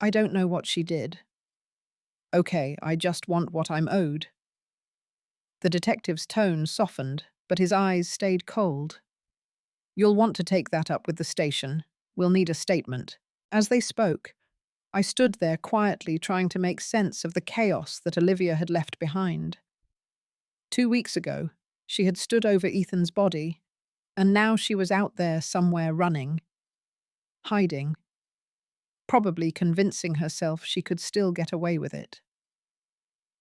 I don't know what she did. Okay, I just want what I'm owed." The detective's tone softened, but his eyes stayed cold. "You'll want to take that up with the station. We'll need a statement." As they spoke, I stood there quietly trying to make sense of the chaos that Olivia had left behind. 2 weeks ago, she had stood over Ethan's body, And now she was out there somewhere running, hiding, probably convincing herself she could still get away with it.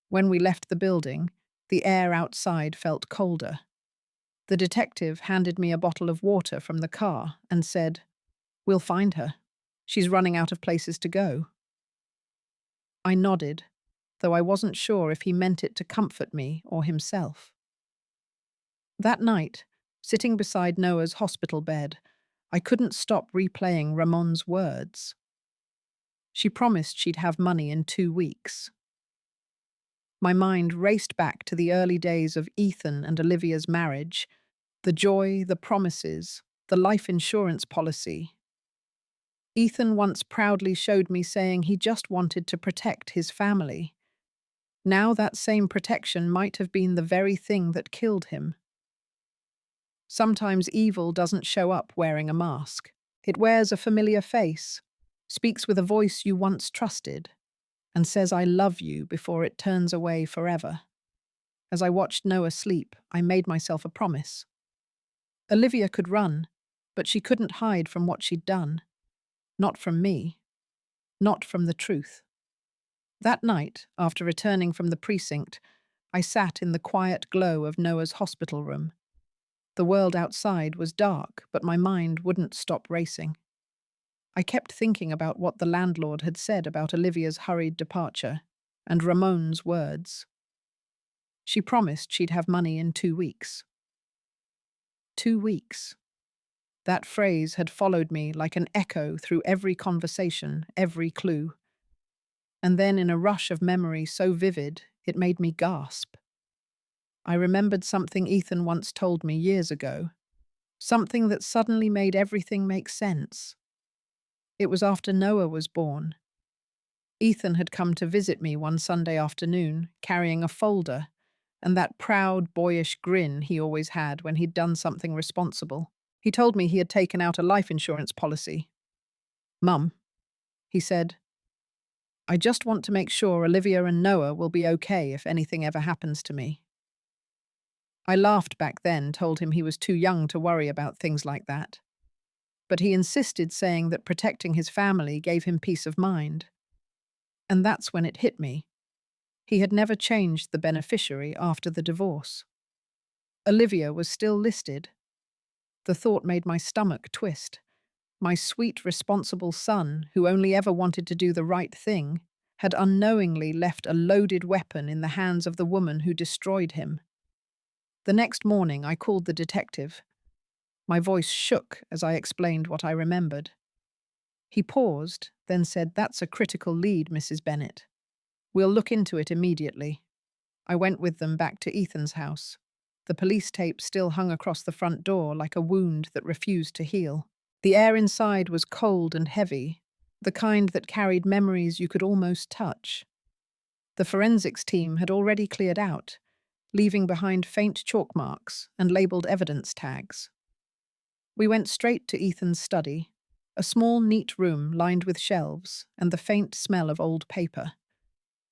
When we left the building, the air outside felt colder. The detective handed me a bottle of water from the car and said, "We'll find her. She's running out of places to go." I nodded, though I wasn't sure if he meant it to comfort me or himself. That night, sitting beside Noah's hospital bed, I couldn't stop replaying Ramon's words. She promised she'd have money in 2 weeks. My mind raced back to the early days of Ethan and Olivia's marriage, the joy, the promises, the life insurance policy. Ethan once proudly showed me saying he just wanted to protect his family. Now that same protection might have been the very thing that killed him. Sometimes evil doesn't show up wearing a mask. It wears a familiar face, speaks with a voice you once trusted, and says "I love you" before it turns away forever. As I watched Noah sleep, I made myself a promise. Olivia could run, but she couldn't hide from what she'd done. Not from me. Not from the truth. That night, after returning from the precinct, I sat in the quiet glow of Noah's hospital room. The world outside was dark, but my mind wouldn't stop racing. I kept thinking about what the landlord had said about Olivia's hurried departure, and Ramon's words. She promised she'd have money in 2 weeks. 2 weeks. That phrase had followed me like an echo through every conversation, every clue. And then in a rush of memory so vivid, it made me gasp. I remembered something Ethan once told me years ago, something that suddenly made everything make sense. It was after Noah was born. Ethan had come to visit me one Sunday afternoon, carrying a folder, and that proud, boyish grin he always had when he'd done something responsible. He told me he had taken out a life insurance policy. "Mum," he said, "I just want to make sure Olivia and Noah will be okay if anything ever happens to me." I laughed back then, told him he was too young to worry about things like that. But he insisted, saying that protecting his family gave him peace of mind. And that's when it hit me. He had never changed the beneficiary after the divorce. Olivia was still listed. The thought made my stomach twist. My sweet, responsible son, who only ever wanted to do the right thing, had unknowingly left a loaded weapon in the hands of the woman who destroyed him. The next morning, I called the detective. My voice shook as I explained what I remembered. He paused, then said, "That's a critical lead, Mrs. Bennett. We'll look into it immediately." I went with them back to Ethan's house. The police tape still hung across the front door like a wound that refused to heal. The air inside was cold and heavy, the kind that carried memories you could almost touch. The forensics team had already cleared out, leaving behind faint chalk marks and labelled evidence tags. We went straight to Ethan's study, a small, neat room lined with shelves and the faint smell of old paper.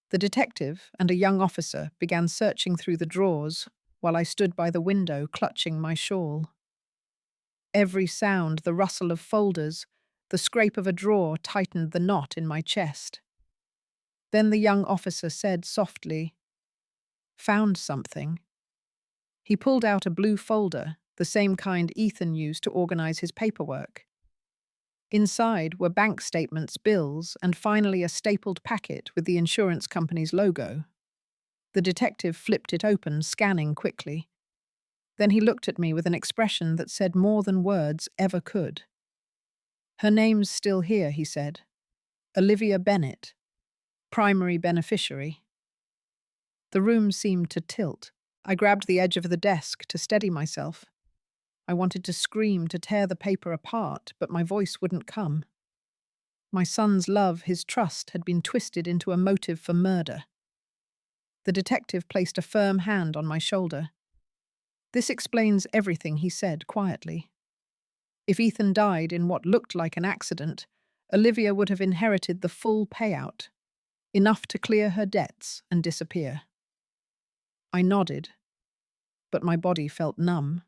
The detective and a young officer began searching through the drawers while I stood by the window clutching my shawl. Every sound, the rustle of folders, the scrape of a drawer tightened the knot in my chest. Then the young officer said softly, "Found something." He pulled out a blue folder, the same kind Ethan used to organize his paperwork. Inside were bank statements, bills, and finally a stapled packet with the insurance company's logo. The detective flipped it open, scanning quickly. Then he looked at me with an expression that said more than words ever could. "Her name's still here," he said. "Olivia Bennett, primary beneficiary." The room seemed to tilt. I grabbed the edge of the desk to steady myself. I wanted to scream, to tear the paper apart, but my voice wouldn't come. My son's love, his trust, had been twisted into a motive for murder. The detective placed a firm hand on my shoulder. "This explains everything," he said quietly. "If Ethan died in what looked like an accident, Olivia would have inherited the full payout, enough to clear her debts and disappear." I nodded, but my body felt numb.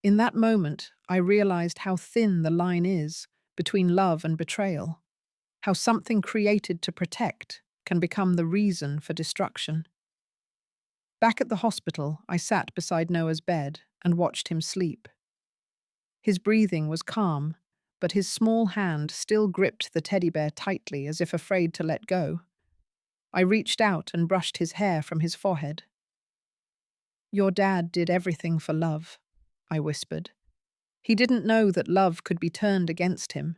In that moment, I realized how thin the line is between love and betrayal, how something created to protect can become the reason for destruction. Back at the hospital, I sat beside Noah's bed and watched him sleep. His breathing was calm, but his small hand still gripped the teddy bear tightly as if afraid to let go. I reached out and brushed his hair from his forehead. "Your dad did everything for love," I whispered. "He didn't know that love could be turned against him."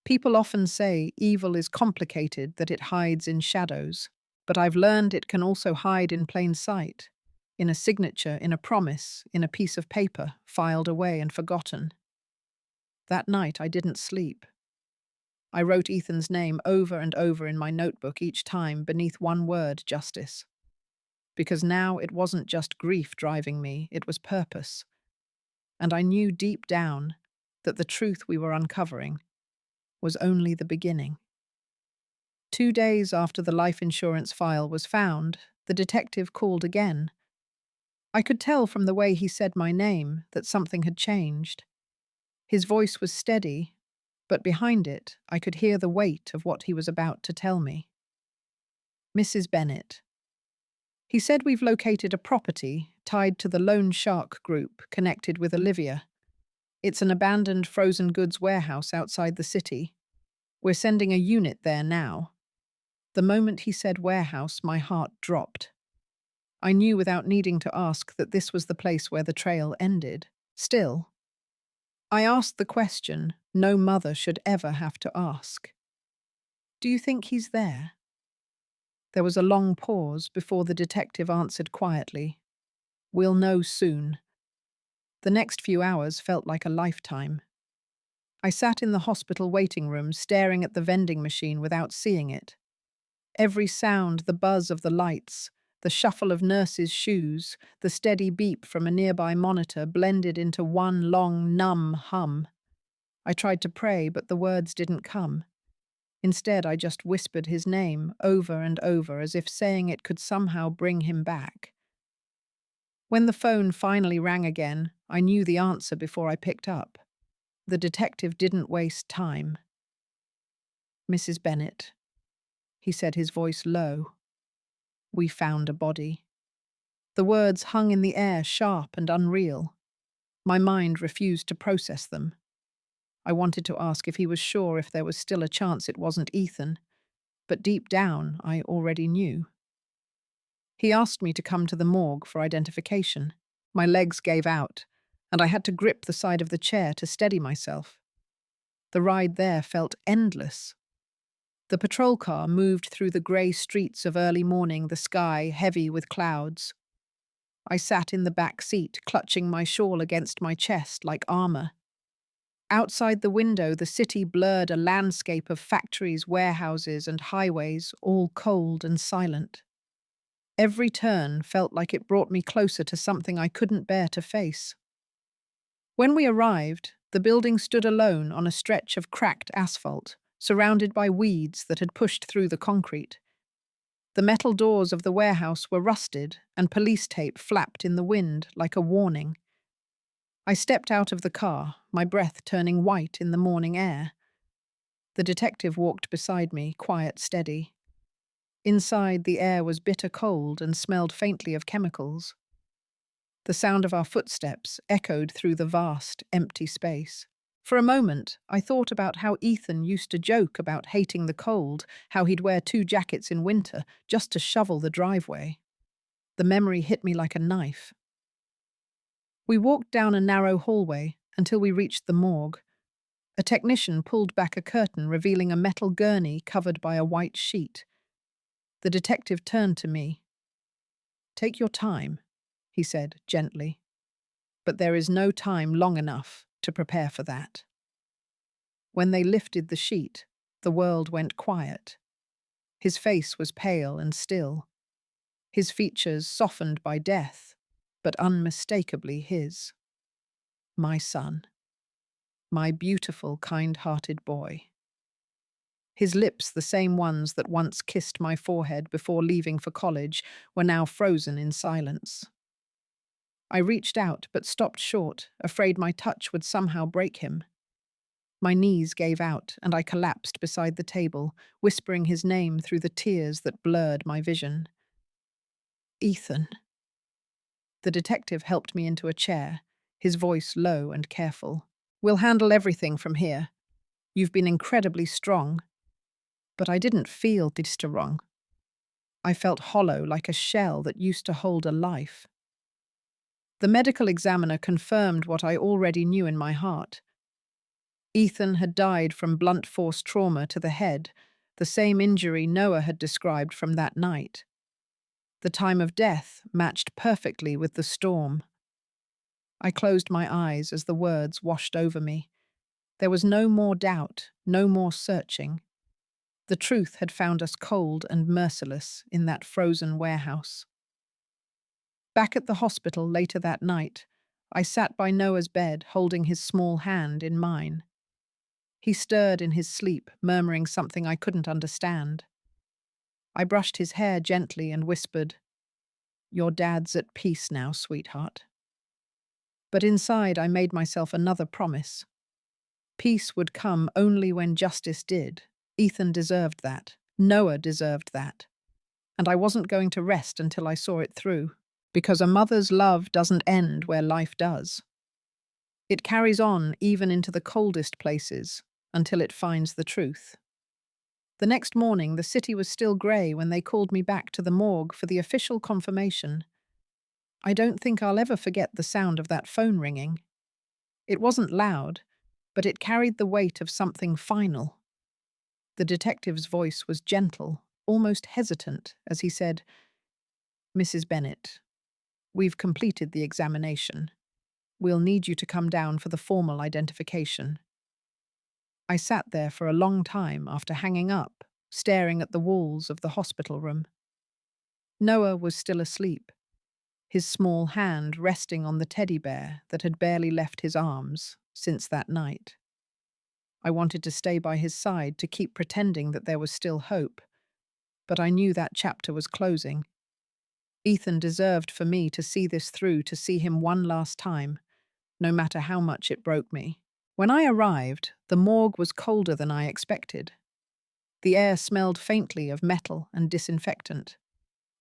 People often say evil is complicated, that it hides in shadows, but I've learned it can also hide in plain sight, in a signature, in a promise, in a piece of paper, filed away and forgotten. That night I didn't sleep. I wrote Ethan's name over and over in my notebook, each time beneath one word, justice. Because now it wasn't just grief driving me, it was purpose. And I knew deep down that the truth we were uncovering was only the beginning. 2 days after the life insurance file was found, the detective called again. I could tell from the way he said my name that something had changed. His voice was steady, but behind it I could hear the weight of what he was about to tell me. "Mrs. Bennett." He said, "We've located a property tied to the Loan Shark Group connected with Olivia. It's an abandoned frozen goods warehouse outside the city. We're sending a unit there now." The moment he said warehouse, my heart dropped. I knew without needing to ask that this was the place where the trail ended. Still, I asked the question no mother should ever have to ask. "Do you think he's there?" There was a long pause before the detective answered quietly, "We'll know soon." The next few hours felt like a lifetime. I sat in the hospital waiting room staring at the vending machine without seeing it. Every sound, the buzz of the lights, the shuffle of nurses' shoes, the steady beep from a nearby monitor blended into one long, numb hum. I tried to pray, but the words didn't come. Instead, I just whispered his name over and over, as if saying it could somehow bring him back. When the phone finally rang again, I knew the answer before I picked up. The detective didn't waste time. "Mrs. Bennett," he said, his voice low, "we found a body." The words hung in the air, sharp and unreal. My mind refused to process them. I wanted to ask if he was sure, if there was still a chance it wasn't Ethan, but deep down I already knew. He asked me to come to the morgue for identification. My legs gave out, and I had to grip the side of the chair to steady myself. The ride there felt endless. The patrol car moved through the grey streets of early morning, the sky heavy with clouds. I sat in the back seat, clutching my shawl against my chest like armor. Outside the window, the city blurred a landscape of factories, warehouses, and highways, all cold and silent. Every turn felt like it brought me closer to something I couldn't bear to face. When we arrived, the building stood alone on a stretch of cracked asphalt, surrounded by weeds that had pushed through the concrete. The metal doors of the warehouse were rusted, and police tape flapped in the wind like a warning. I stepped out of the car, my breath turning white in the morning air. The detective walked beside me, quiet, steady. Inside, the air was bitter cold and smelled faintly of chemicals. The sound of our footsteps echoed through the vast, empty space. For a moment, I thought about how Ethan used to joke about hating the cold, how he'd wear 2 jackets in winter just to shovel the driveway. The memory hit me like a knife. We walked down a narrow hallway until we reached the morgue. A technician pulled back a curtain, revealing a metal gurney covered by a white sheet. The detective turned to me. "Take your time," he said gently. "But there is no time long enough to prepare for that." When they lifted the sheet, the world went quiet. His face was pale and still, his features softened by death, but unmistakably his. My son. My beautiful, kind-hearted boy. His lips, the same ones that once kissed my forehead before leaving for college, were now frozen in silence. I reached out but stopped short, afraid my touch would somehow break him. My knees gave out and I collapsed beside the table, whispering his name through the tears that blurred my vision. Ethan. The detective helped me into a chair, his voice low and careful. We'll handle everything from here. You've been incredibly strong. But I didn't feel strong. I felt hollow like a shell that used to hold a life. The medical examiner confirmed what I already knew in my heart. Ethan had died from blunt force trauma to the head, the same injury Noah had described from that night. The time of death matched perfectly with the storm. I closed my eyes as the words washed over me. There was no more doubt, no more searching. The truth had found us cold and merciless in that frozen warehouse. Back at the hospital later that night, I sat by Noah's bed holding his small hand in mine. He stirred in his sleep, murmuring something I couldn't understand. I brushed his hair gently and whispered, "Your dad's at peace now, sweetheart." But inside I made myself another promise. Peace would come only when justice did. Ethan deserved that. Noah deserved that. And I wasn't going to rest until I saw it through. Because a mother's love doesn't end where life does. It carries on even into the coldest places until it finds the truth. The next morning, the city was still grey when they called me back to the morgue for the official confirmation. I don't think I'll ever forget the sound of that phone ringing. It wasn't loud, but it carried the weight of something final. The detective's voice was gentle, almost hesitant, as he said, "Mrs. Bennett, we've completed the examination. We'll need you to come down for the formal identification." I sat there for a long time after hanging up, staring at the walls of the hospital room. Noah was still asleep, his small hand resting on the teddy bear that had barely left his arms since that night. I wanted to stay by his side to keep pretending that there was still hope, but I knew that chapter was closing. Ethan deserved for me to see this through, to see him one last time, no matter how much it broke me. When I arrived, the morgue was colder than I expected. The air smelled faintly of metal and disinfectant,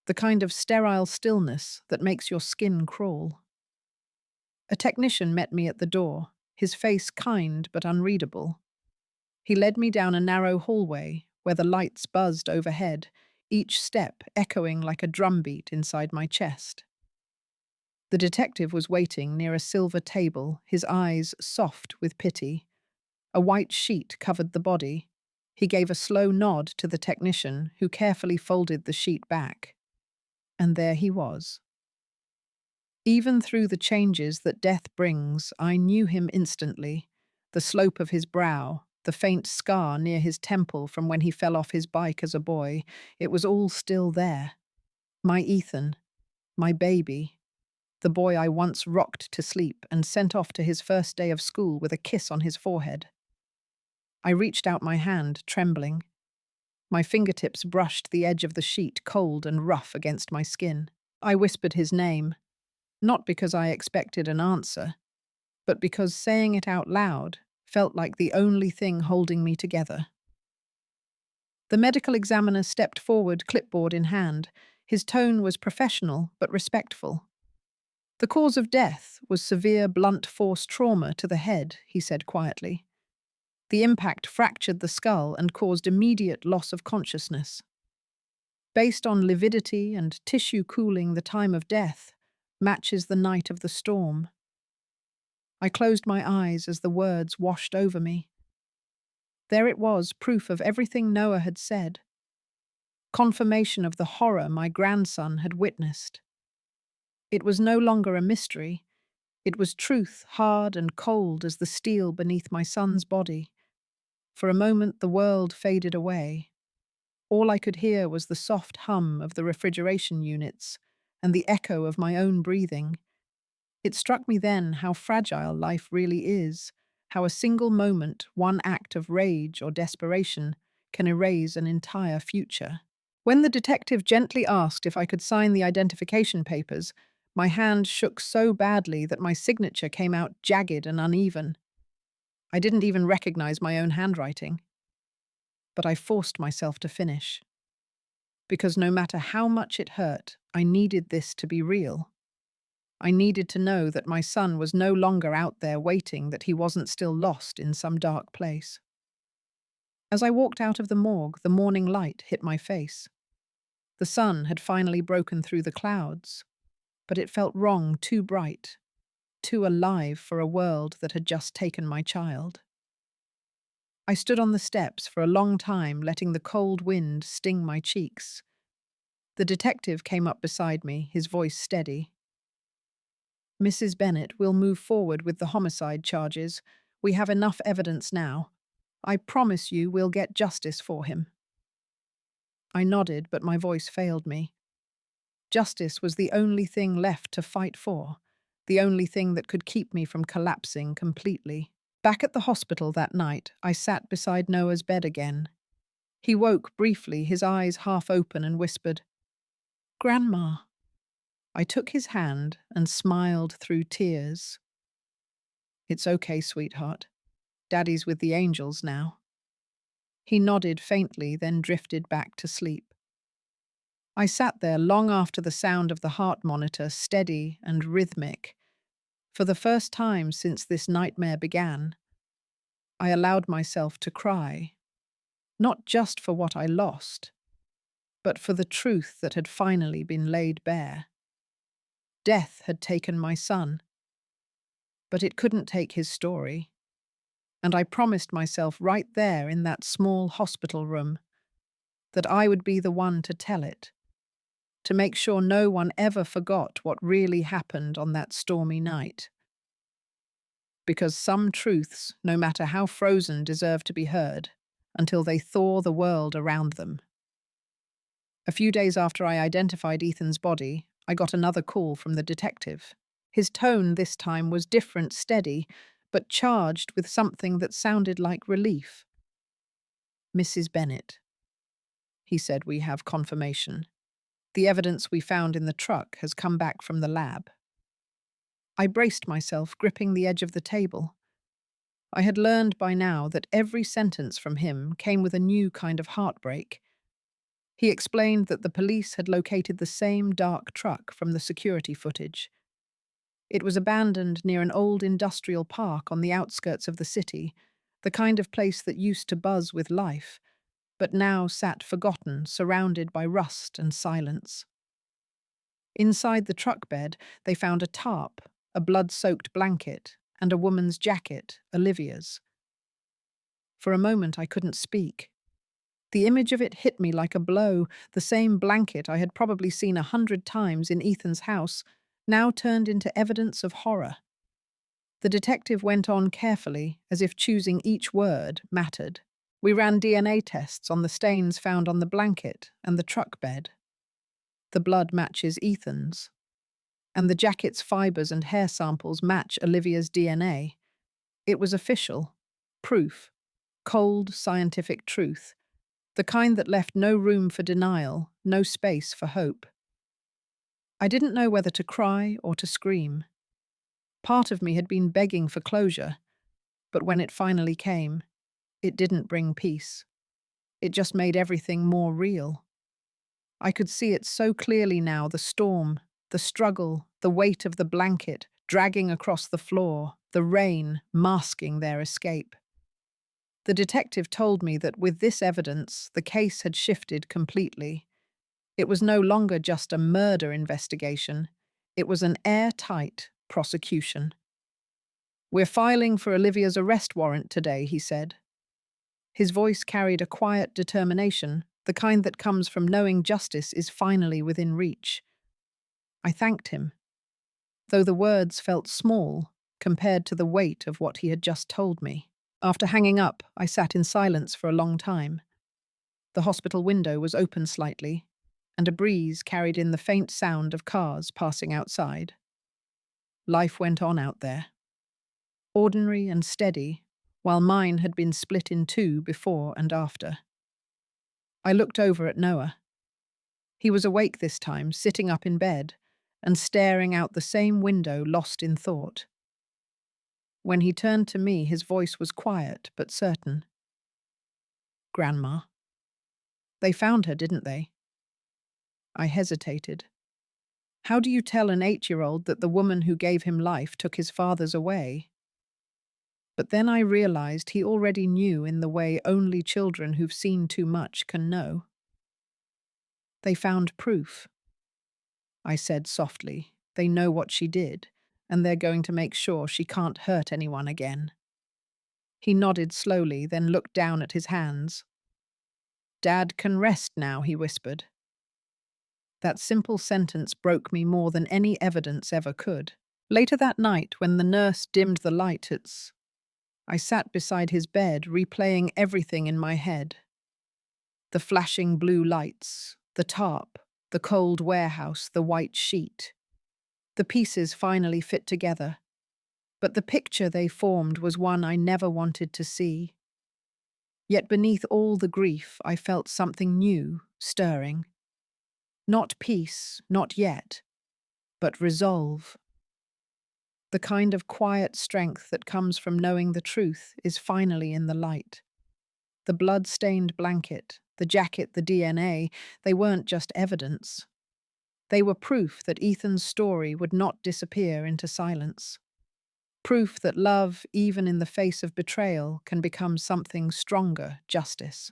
the kind of sterile stillness that makes your skin crawl. A technician met me at the door, his face kind but unreadable. He led me down a narrow hallway where the lights buzzed overhead, each step echoing like a drumbeat inside my chest. The detective was waiting near a silver table, his eyes soft with pity. A white sheet covered the body. He gave a slow nod to the technician, who carefully folded the sheet back. And there he was. Even through the changes that death brings, I knew him instantly. The slope of his brow, the faint scar near his temple from when he fell off his bike as a boy, it was all still there. My Ethan, my baby, the boy I once rocked to sleep and sent off to his first day of school with a kiss on his forehead. I reached out my hand, trembling. My fingertips brushed the edge of the sheet, cold and rough against my skin. I whispered his name, not because I expected an answer, but because saying it out loud felt like the only thing holding me together. The medical examiner stepped forward, clipboard in hand. His tone was professional but respectful. "The cause of death was severe blunt force trauma to the head," he said quietly. "The impact fractured the skull and caused immediate loss of consciousness. Based on lividity and tissue cooling, the time of death matches the night of the storm." I closed my eyes as the words washed over me. There it was, proof of everything Noah had said. Confirmation of the horror my grandson had witnessed. It was no longer a mystery. It was truth, hard and cold as the steel beneath my son's body. For a moment the world faded away. All I could hear was the soft hum of the refrigeration units and the echo of my own breathing. It struck me then how fragile life really is, how a single moment, one act of rage or desperation, can erase an entire future. When the detective gently asked if I could sign the identification papers, My hand shook so badly that my signature came out jagged and uneven. I didn't even recognize my own handwriting, but I forced myself to finish. Because no matter how much it hurt, I needed this to be real. I needed to know that my son was no longer out there waiting, that he wasn't still lost in some dark place. As I walked out of the morgue, the morning light hit my face. The sun had finally broken through the clouds, but it felt wrong, too bright, too alive for a world that had just taken my child. I stood on the steps for a long time, letting the cold wind sting my cheeks. The detective came up beside me, his voice steady. "Mrs. Bennett, we'll move forward with the homicide charges. We have enough evidence now. I promise you we'll get justice for him." I nodded, but my voice failed me. Justice was the only thing left to fight for, the only thing that could keep me from collapsing completely. Back at the hospital that night, I sat beside Noah's bed again. He woke briefly, his eyes half open, and whispered, "Grandma." I took his hand and smiled through tears. "It's okay, sweetheart. Daddy's with the angels now." He nodded faintly, then drifted back to sleep. I sat there long after the sound of the heart monitor, steady and rhythmic. For the first time since this nightmare began, I allowed myself to cry, not just for what I lost, but for the truth that had finally been laid bare. Death had taken my son, but it couldn't take his story. And I promised myself right there in that small hospital room that I would be the one to tell it, to make sure no one ever forgot what really happened on that stormy night. Because some truths, no matter how frozen, deserve to be heard until they thaw the world around them. A few days after I identified Ethan's body, I got another call from the detective. His tone this time was different, steady, but charged with something that sounded like relief. "Mrs. Bennett," he said, "we have confirmation. The evidence we found in the truck has come back from the lab." I braced myself, gripping the edge of the table. I had learned by now that every sentence from him came with a new kind of heartbreak. He explained that the police had located the same dark truck from the security footage. It was abandoned near an old industrial park on the outskirts of the city, the kind of place that used to buzz with life, but now sat forgotten, surrounded by rust and silence. Inside the truck bed, they found a tarp, a blood-soaked blanket, and a woman's jacket, Olivia's. For a moment I couldn't speak. The image of it hit me like a blow. The same blanket I had probably seen 100 times in Ethan's house now turned into evidence of horror. The detective went on carefully, as if choosing each word mattered. "We ran DNA tests on the stains found on the blanket and the truck bed. The blood matches Ethan's, and the jacket's fibers and hair samples match Olivia's DNA. It was official. Proof. Cold, scientific truth. The kind that left no room for denial, no space for hope." I didn't know whether to cry or to scream. Part of me had been begging for closure, but when it finally came, it didn't bring peace. It just made everything more real. I could see it so clearly now, the storm, the struggle, the weight of the blanket dragging across the floor, the rain masking their escape. The detective told me that with this evidence, the case had shifted completely. It was no longer just a murder investigation. It was an airtight prosecution. "We're filing for Olivia's arrest warrant today," he said. His voice carried a quiet determination, the kind that comes from knowing justice is finally within reach. I thanked him, though the words felt small compared to the weight of what he had just told me. After hanging up, I sat in silence for a long time. The hospital window was open slightly, and a breeze carried in the faint sound of cars passing outside. Life went on out there, ordinary and steady, while mine had been split in two before and after. I looked over at Noah. He was awake this time, sitting up in bed, and staring out the same window, lost in thought. When he turned to me, his voice was quiet but certain. "Grandma. They found her, didn't they?" I hesitated. How do you tell an 8-year-old that the woman who gave him life took his father's away? But then I realized he already knew in the way only children who've seen too much can know. "They found proof," I said softly. "They know what she did, and they're going to make sure she can't hurt anyone again." He nodded slowly, then looked down at his hands. "Dad can rest now," he whispered. That simple sentence broke me more than any evidence ever could. Later that night, when the nurse dimmed the lights, I sat beside his bed, replaying everything in my head. The flashing blue lights, the tarp, the cold warehouse, the white sheet. The pieces finally fit together, but the picture they formed was one I never wanted to see. Yet beneath all the grief, I felt something new, stirring. Not peace, not yet, but resolve. The kind of quiet strength that comes from knowing the truth is finally in the light. The blood-stained blanket, the jacket, the DNA, they weren't just evidence. They were proof that Ethan's story would not disappear into silence. Proof that love, even in the face of betrayal, can become something stronger, justice.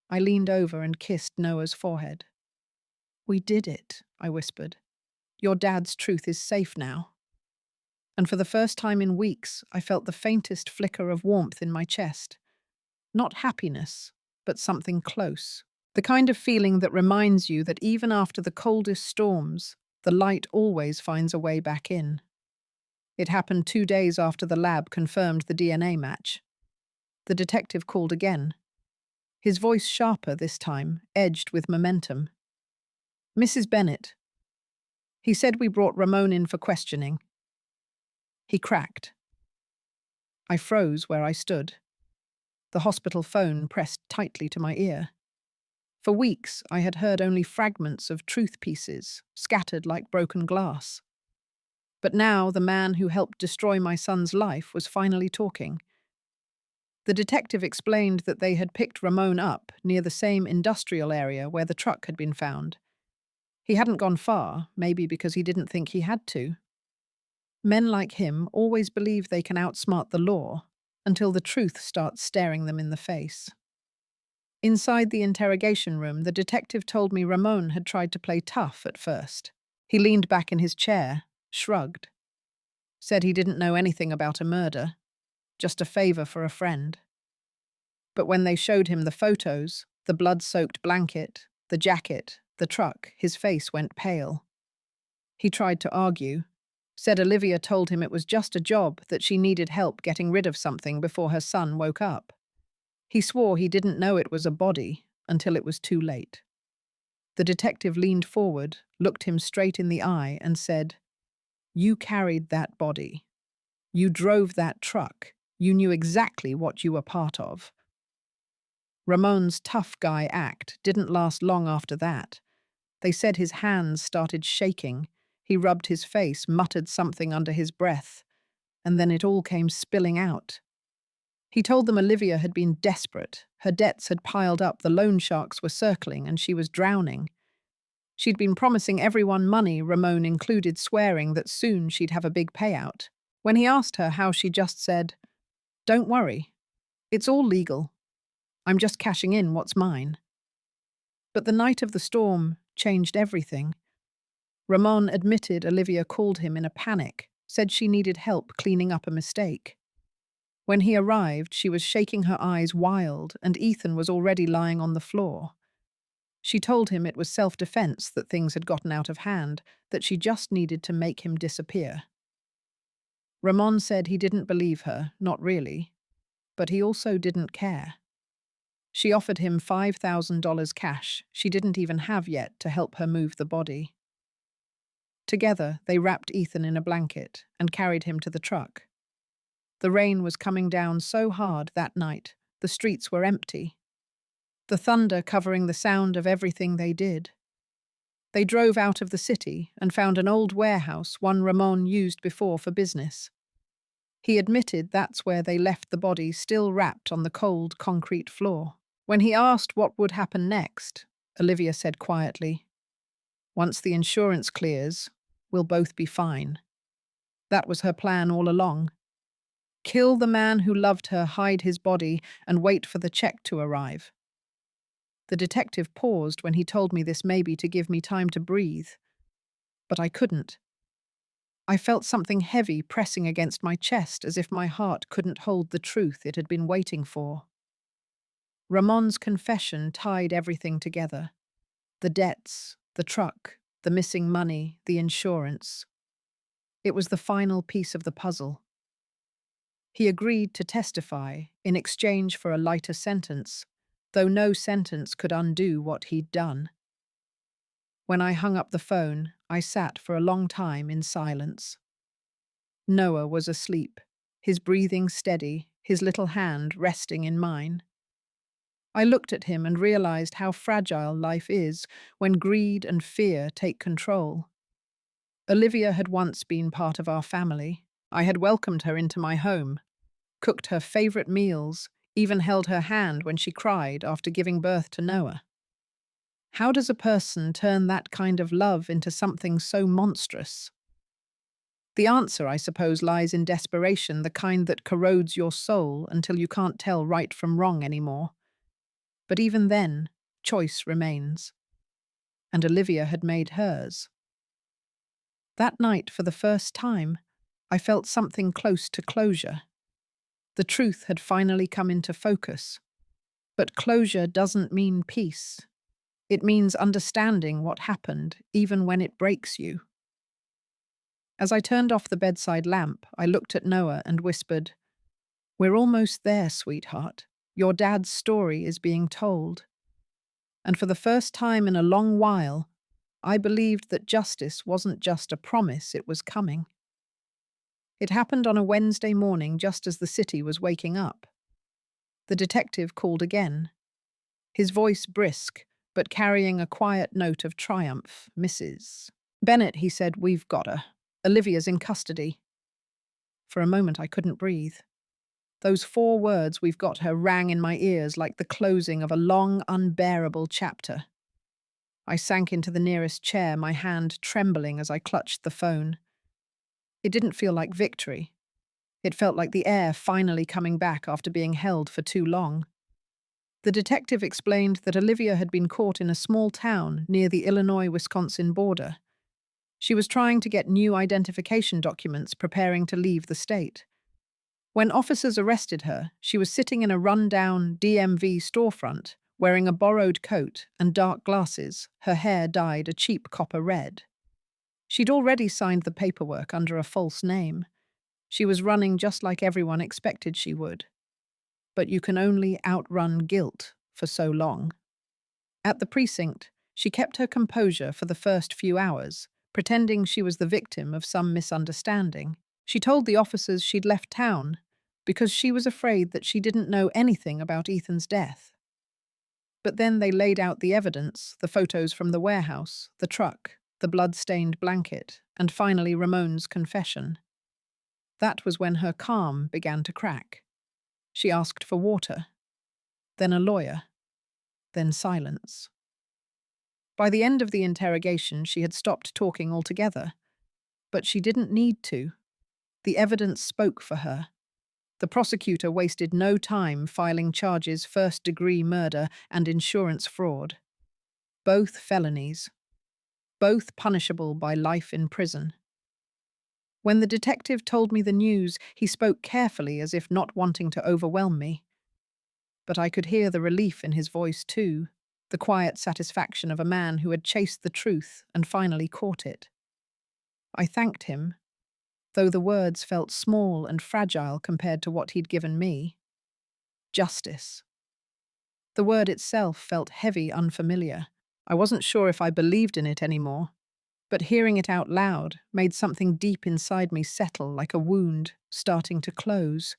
I leaned over and kissed Noah's forehead. "We did it," I whispered. "Your dad's truth is safe now." And for the first time in weeks, I felt the faintest flicker of warmth in my chest. Not happiness, but something close. The kind of feeling that reminds you that even after the coldest storms, the light always finds a way back in. It happened 2 days after the lab confirmed the DNA match. The detective called again. His voice sharper this time, edged with momentum. "Mrs. Bennett." He said we brought Ramon in for questioning. He cracked. I froze where I stood. The hospital phone pressed tightly to my ear. For weeks, I had heard only fragments of truth pieces, scattered like broken glass. But now the man who helped destroy my son's life was finally talking. The detective explained that they had picked Ramon up near the same industrial area where the truck had been found. He hadn't gone far, maybe because he didn't think he had to. Men like him always believe they can outsmart the law until the truth starts staring them in the face. Inside the interrogation room, the detective told me Ramon had tried to play tough at first. He leaned back in his chair, shrugged, said he didn't know anything about a murder, just a favor for a friend. But when they showed him the photos, the blood-soaked blanket, the jacket, the truck, his face went pale. He tried to argue, said Olivia told him it was just a job, that she needed help getting rid of something before her son woke up. He swore he didn't know it was a body until it was too late. The detective leaned forward, looked him straight in the eye, and said, "You carried that body. You drove that truck. You knew exactly what you were part of." Ramon's tough guy act didn't last long after that. They said his hands started shaking. He rubbed his face, muttered something under his breath, and then it all came spilling out. He told them Olivia had been desperate. Her debts had piled up, the loan sharks were circling, and she was drowning. She'd been promising everyone money, Ramon included, swearing that soon she'd have a big payout. When he asked her how, she just said, "Don't worry. It's all legal. I'm just cashing in what's mine." But the night of the storm changed everything. Ramon admitted Olivia called him in a panic, said she needed help cleaning up a mistake. When he arrived, she was shaking her eyes wild, and Ethan was already lying on the floor. She told him it was self-defense, that things had gotten out of hand, that she just needed to make him disappear. Ramon said he didn't believe her, not really, but he also didn't care. She offered him $5,000 cash she didn't even have yet to help her move the body. Together, they wrapped Ethan in a blanket and carried him to the truck. The rain was coming down so hard that night, the streets were empty. The thunder covering the sound of everything they did. They drove out of the city and found an old warehouse one Ramon used before for business. He admitted that's where they left the body still wrapped on the cold concrete floor. When he asked what would happen next, Olivia said quietly, "Once the insurance clears, we'll both be fine." That was her plan all along. Kill the man who loved her, hide his body, and wait for the check to arrive. The detective paused when he told me this, maybe to give me time to breathe. But I couldn't. I felt something heavy pressing against my chest, as if my heart couldn't hold the truth it had been waiting for. Ramon's confession tied everything together. The debts, the truck, the missing money, the insurance. It was the final piece of the puzzle. He agreed to testify in exchange for a lighter sentence, though no sentence could undo what he'd done. When I hung up the phone, I sat for a long time in silence. Noah was asleep, his breathing steady, his little hand resting in mine. I looked at him and realized how fragile life is when greed and fear take control. Olivia had once been part of our family. I had welcomed her into my home, cooked her favorite meals, even held her hand when she cried after giving birth to Noah. How does a person turn that kind of love into something so monstrous? The answer, I suppose, lies in desperation, the kind that corrodes your soul until you can't tell right from wrong anymore. But even then, choice remains. And Olivia had made hers. That night, for the first time, I felt something close to closure. The truth had finally come into focus. But closure doesn't mean peace. It means understanding what happened, even when it breaks you. As I turned off the bedside lamp, I looked at Noah and whispered, "We're almost there, sweetheart. Your dad's story is being told." And for the first time in a long while, I believed that justice wasn't just a promise, it was coming. It happened on a Wednesday morning just as the city was waking up. The detective called again. His voice brisk, but carrying a quiet note of triumph. "Mrs. Bennett," he said, "we've got her. Olivia's in custody." For a moment I couldn't breathe. Those 4 words, "we've got her," rang in my ears like the closing of a long, unbearable chapter. I sank into the nearest chair, my hand trembling as I clutched the phone. It didn't feel like victory. It felt like the air finally coming back after being held for too long. The detective explained that Olivia had been caught in a small town near the Illinois-Wisconsin border. She was trying to get new identification documents, preparing to leave the state. When officers arrested her, she was sitting in a run-down DMV storefront, wearing a borrowed coat and dark glasses, her hair dyed a cheap copper red. She'd already signed the paperwork under a false name. She was running just like everyone expected she would. But you can only outrun guilt for so long. At the precinct, she kept her composure for the first few hours, pretending she was the victim of some misunderstanding. She told the officers she'd left town because she was afraid that she didn't know anything about Ethan's death. But then they laid out the evidence, the photos from the warehouse, the truck, the blood-stained blanket, and finally Ramon's confession. That was when her calm began to crack. She asked for water, then a lawyer, then silence. By the end of the interrogation, she had stopped talking altogether. But she didn't need to. The evidence spoke for her. The prosecutor wasted no time filing charges: first-degree murder and insurance fraud. Both felonies. Both punishable by life in prison. When the detective told me the news, he spoke carefully, as if not wanting to overwhelm me. But I could hear the relief in his voice too, the quiet satisfaction of a man who had chased the truth and finally caught it. I thanked him, though the words felt small and fragile compared to what he'd given me. Justice. The word itself felt heavy, unfamiliar. I wasn't sure if I believed in it anymore, but hearing it out loud made something deep inside me settle, like a wound starting to close.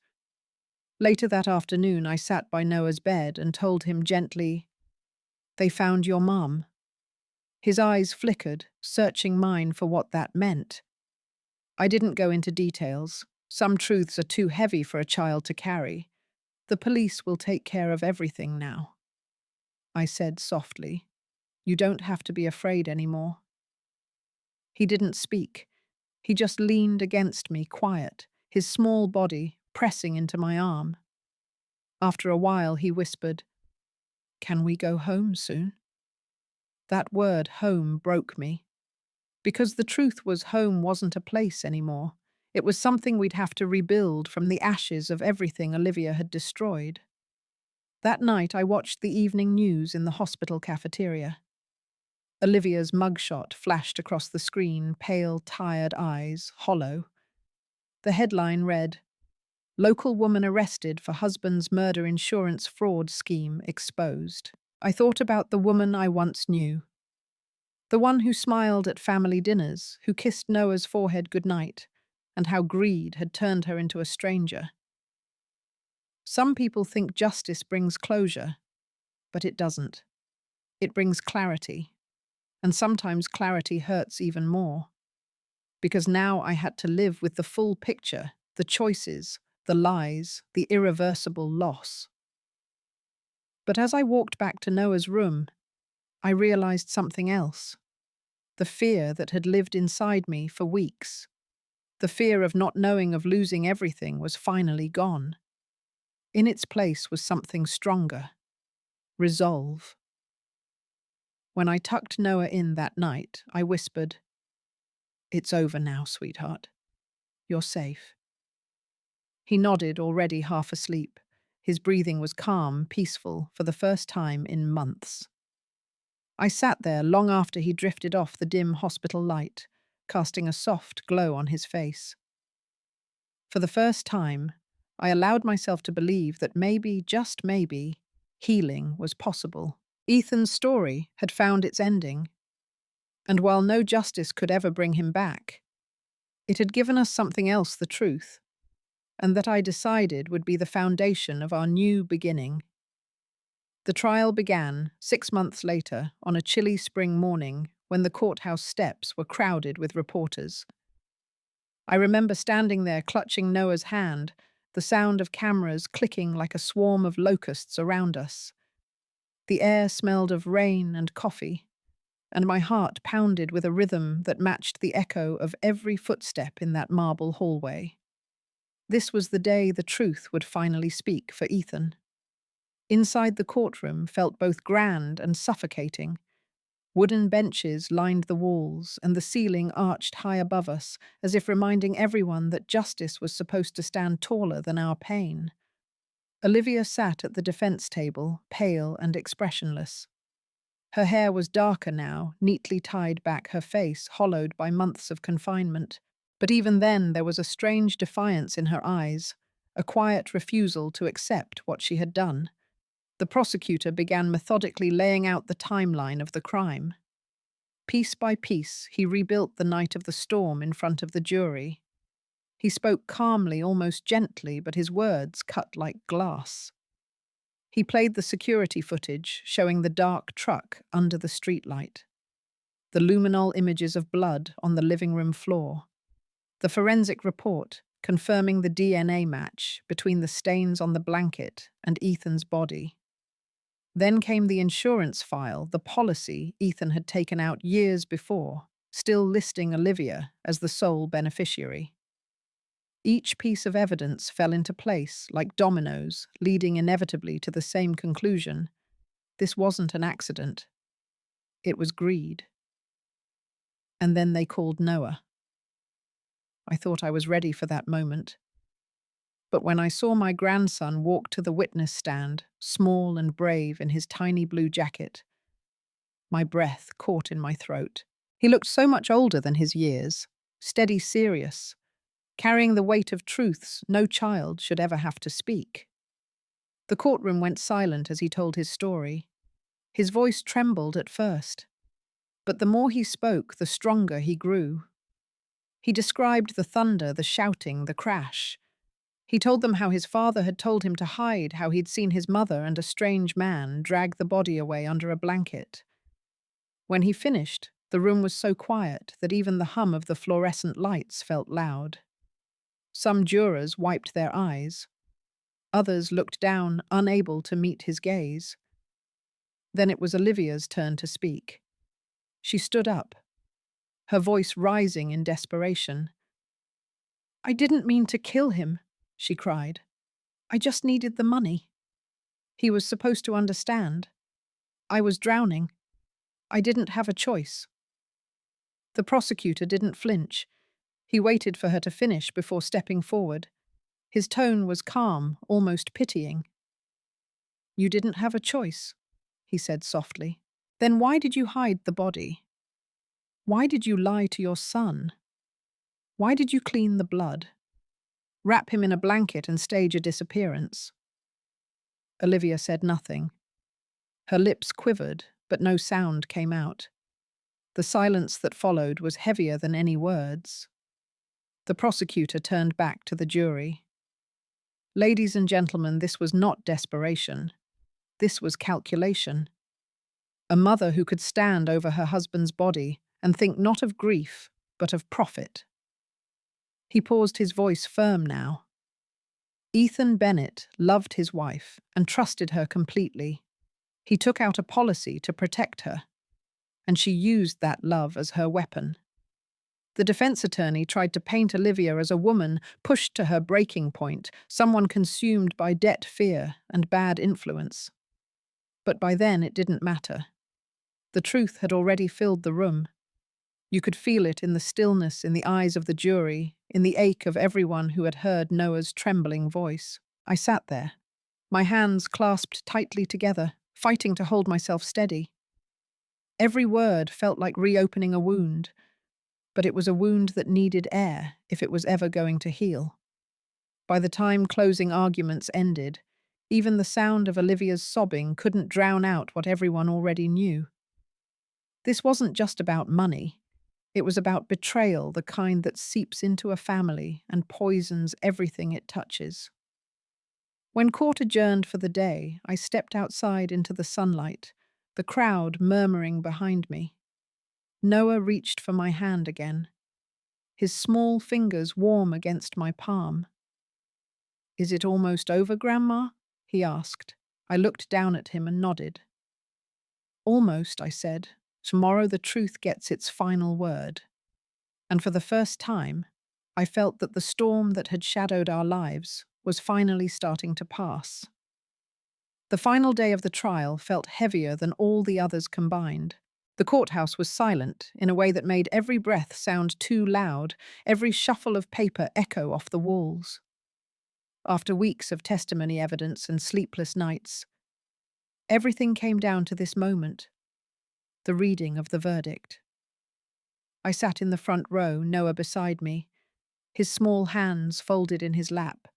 Later that afternoon, I sat by Noah's bed and told him gently, "They found your mum." His eyes flickered, searching mine for what that meant. I didn't go into details. Some truths are too heavy for a child to carry. The police will take care of everything now, I said softly. You don't have to be afraid anymore. He didn't speak. He just leaned against me, quiet, his small body pressing into my arm. After a while, he whispered, "Can we go home soon?" That word, home, broke me. Because the truth was, home wasn't a place anymore. It was something we'd have to rebuild from the ashes of everything Olivia had destroyed. That night, I watched the evening news in the hospital cafeteria. Olivia's mugshot flashed across the screen, pale, tired eyes, hollow. The headline read, "Local woman arrested for husband's murder insurance fraud scheme exposed." I thought about the woman I once knew. The one who smiled at family dinners, who kissed Noah's forehead goodnight, and how greed had turned her into a stranger. Some people think justice brings closure, but it doesn't. It brings clarity. And sometimes clarity hurts even more. Because now I had to live with the full picture, the choices, the lies, the irreversible loss. But as I walked back to Noah's room, I realized something else. The fear that had lived inside me for weeks. The fear of not knowing, of losing everything, was finally gone. In its place was something stronger. Resolve. When I tucked Noah in that night, I whispered, "It's over now, sweetheart. You're safe." He nodded, already half asleep. His breathing was calm, peaceful, for the first time in months. I sat there long after he drifted off the dim hospital light, casting a soft glow on his face. For the first time, I allowed myself to believe that maybe, just maybe, healing was possible. Ethan's story had found its ending, and while no justice could ever bring him back, it had given us something else, the truth, and that I decided would be the foundation of our new beginning. The trial began 6 months later on a chilly spring morning when the courthouse steps were crowded with reporters. I remember standing there clutching Noah's hand, the sound of cameras clicking like a swarm of locusts around us. The air smelled of rain and coffee, and my heart pounded with a rhythm that matched the echo of every footstep in that marble hallway. This was the day the truth would finally speak for Ethan. Inside the courtroom felt both grand and suffocating. Wooden benches lined the walls, and the ceiling arched high above us, as if reminding everyone that justice was supposed to stand taller than our pain. Olivia sat at the defense table, pale and expressionless. Her hair was darker now, neatly tied back, her face hollowed by months of confinement. But even then there was a strange defiance in her eyes, a quiet refusal to accept what she had done. The prosecutor began methodically laying out the timeline of the crime. Piece by piece, he rebuilt the night of the storm in front of the jury. He spoke calmly, almost gently, but his words cut like glass. He played the security footage, showing the dark truck under the streetlight, the luminol images of blood on the living room floor, the forensic report confirming the DNA match between the stains on the blanket and Ethan's body. Then came the insurance file, the policy Ethan had taken out years before, still listing Olivia as the sole beneficiary. Each piece of evidence fell into place like dominoes, leading inevitably to the same conclusion. This wasn't an accident. It was greed. And then they called Noah. I thought I was ready for that moment. But when I saw my grandson walk to the witness stand, small and brave in his tiny blue jacket, my breath caught in my throat. He looked so much older than his years, steady, serious, carrying the weight of truths no child should ever have to speak. The courtroom went silent as he told his story. His voice trembled at first, but the more he spoke, the stronger he grew. He described the thunder, the shouting, the crash. He told them how his father had told him to hide, how he'd seen his mother and a strange man drag the body away under a blanket. When he finished, the room was so quiet that even the hum of the fluorescent lights felt loud. Some jurors wiped their eyes. Others looked down, unable to meet his gaze. Then it was Olivia's turn to speak. She stood up, her voice rising in desperation. "I didn't mean to kill him," she cried. "I just needed the money. He was supposed to understand. I was drowning. I didn't have a choice." The prosecutor didn't flinch. He waited for her to finish before stepping forward. His tone was calm, almost pitying. "You didn't have a choice," he said softly. "Then why did you hide the body? Why did you lie to your son? Why did you clean the blood? Wrap him in a blanket and stage a disappearance?" Olivia said nothing. Her lips quivered, but no sound came out. The silence that followed was heavier than any words. The prosecutor turned back to the jury. "Ladies and gentlemen, this was not desperation. This was calculation. A mother who could stand over her husband's body and think not of grief, but of profit." He paused, his voice firm now. Ethan Bennett loved his wife and trusted her completely. He took out a policy to protect her, and she used that love as her weapon. The defense attorney tried to paint Olivia as a woman pushed to her breaking point, someone consumed by debt fear and bad influence. But by then it didn't matter. The truth had already filled the room. You could feel it in the stillness in the eyes of the jury, in the ache of everyone who had heard Noah's trembling voice. I sat there, my hands clasped tightly together, fighting to hold myself steady. Every word felt like reopening a wound, but it was a wound that needed air if it was ever going to heal. By the time closing arguments ended, even the sound of Olivia's sobbing couldn't drown out what everyone already knew. This wasn't just about money. It was about betrayal, the kind that seeps into a family and poisons everything it touches. When court adjourned for the day, I stepped outside into the sunlight, the crowd murmuring behind me. Noah reached for my hand again, his small fingers warm against my palm. "Is it almost over, Grandma?" he asked. I looked down at him and nodded. "Almost," I said. "Tomorrow the truth gets its final word." And for the first time, I felt that the storm that had shadowed our lives was finally starting to pass. The final day of the trial felt heavier than all the others combined. The courthouse was silent in a way that made every breath sound too loud, every shuffle of paper echo off the walls. After weeks of testimony evidence and sleepless nights, everything came down to this moment, the reading of the verdict. I sat in the front row, Noah beside me, his small hands folded in his lap.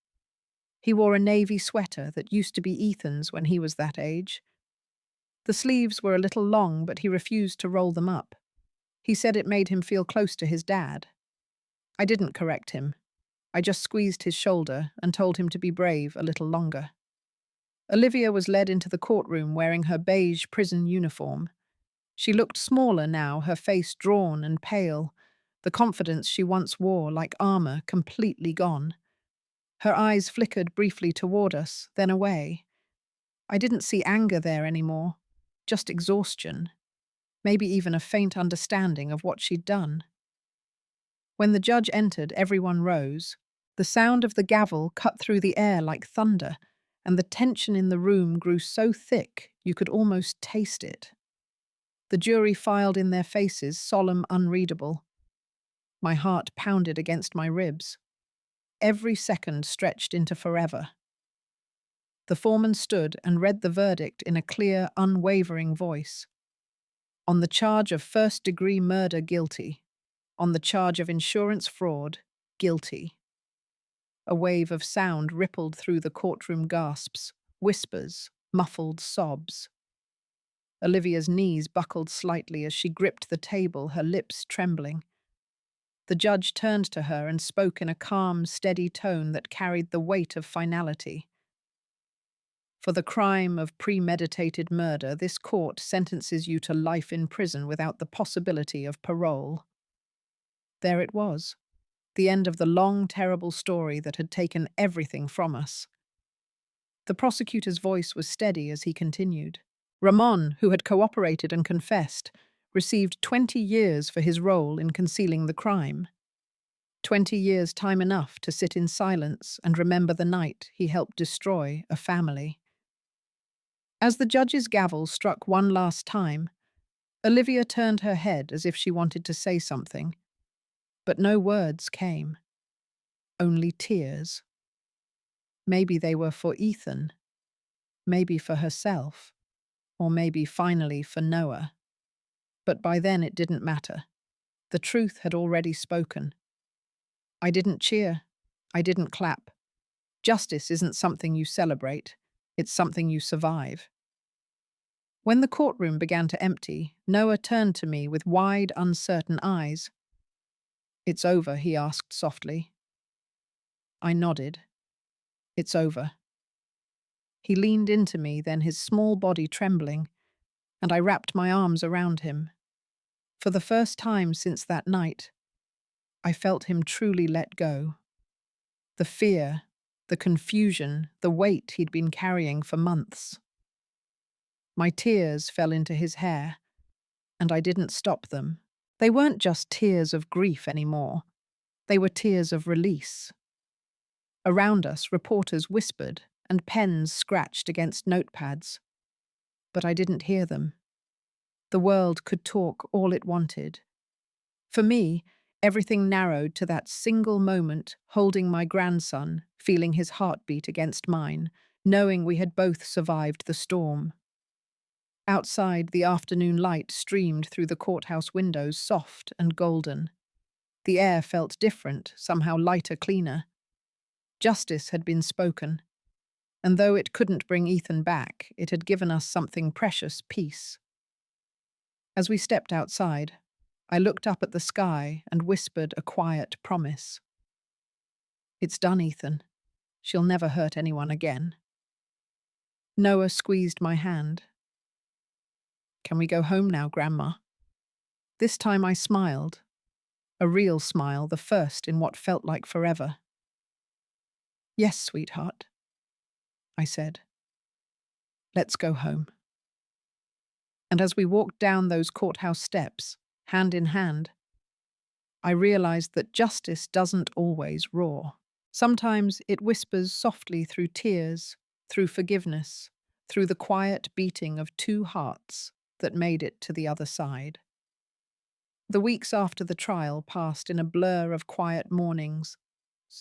He wore a navy sweater that used to be Ethan's when he was that age. The sleeves were a little long, but he refused to roll them up. He said it made him feel close to his dad. I didn't correct him. I just squeezed his shoulder and told him to be brave a little longer. Olivia was led into the courtroom wearing her beige prison uniform. She looked smaller now, her face drawn and pale, the confidence she once wore like armor completely gone. Her eyes flickered briefly toward us, then away. I didn't see anger there anymore, just exhaustion, maybe even a faint understanding of what she'd done. When the judge entered, everyone rose. The sound of the gavel cut through the air like thunder, and the tension in the room grew so thick you could almost taste it. The jury filed in their faces, solemn, unreadable. My heart pounded against my ribs. Every second stretched into forever. The foreman stood and read the verdict in a clear, unwavering voice. On the charge of first-degree murder, guilty. On the charge of insurance fraud, guilty. A wave of sound rippled through the courtroom, gasps, whispers, muffled sobs. Olivia's knees buckled slightly as she gripped the table, her lips trembling. The judge turned to her and spoke in a calm, steady tone that carried the weight of finality. For the crime of premeditated murder, this court sentences you to life in prison without the possibility of parole. There it was, the end of the long, terrible story that had taken everything from us. The prosecutor's voice was steady as he continued. Ramon, who had cooperated and confessed, received 20 years for his role in concealing the crime. 20 years time enough to sit in silence and remember the night he helped destroy a family. As the judge's gavel struck one last time, Olivia turned her head as if she wanted to say something, but no words came. Only tears. Maybe they were for Ethan, maybe for herself, or maybe finally for Noah. But by then it didn't matter. The truth had already spoken. I didn't cheer. I didn't clap. Justice isn't something you celebrate. It's something you survive. When the courtroom began to empty, Noah turned to me with wide, uncertain eyes. "It's over," he asked softly. I nodded. "It's over." He leaned into me, then his small body trembling, and I wrapped my arms around him. For the first time since that night, I felt him truly let go. The fear, the confusion, the weight he'd been carrying for months. My tears fell into his hair, and I didn't stop them. They weren't just tears of grief anymore. They were tears of release. Around us, reporters whispered, and pens scratched against notepads. But I didn't hear them. The world could talk all it wanted. For me, everything narrowed to that single moment, holding my grandson, feeling his heartbeat against mine, knowing we had both survived the storm. Outside, the afternoon light streamed through the courthouse windows, soft and golden. The air felt different, somehow lighter, cleaner. Justice had been spoken, and though it couldn't bring Ethan back, it had given us something precious: peace. As we stepped outside, I looked up at the sky and whispered a quiet promise. "It's done, Ethan. She'll never hurt anyone again." Noah squeezed my hand. "Can we go home now, Grandma?" This time I smiled. A real smile, the first in what felt like forever. "Yes, sweetheart," I said. "Let's go home." And as we walked down those courthouse steps, hand in hand, I realized that justice doesn't always roar. Sometimes it whispers softly through tears, through forgiveness, through the quiet beating of two hearts that made it to the other side. The weeks after the trial passed in a blur of quiet mornings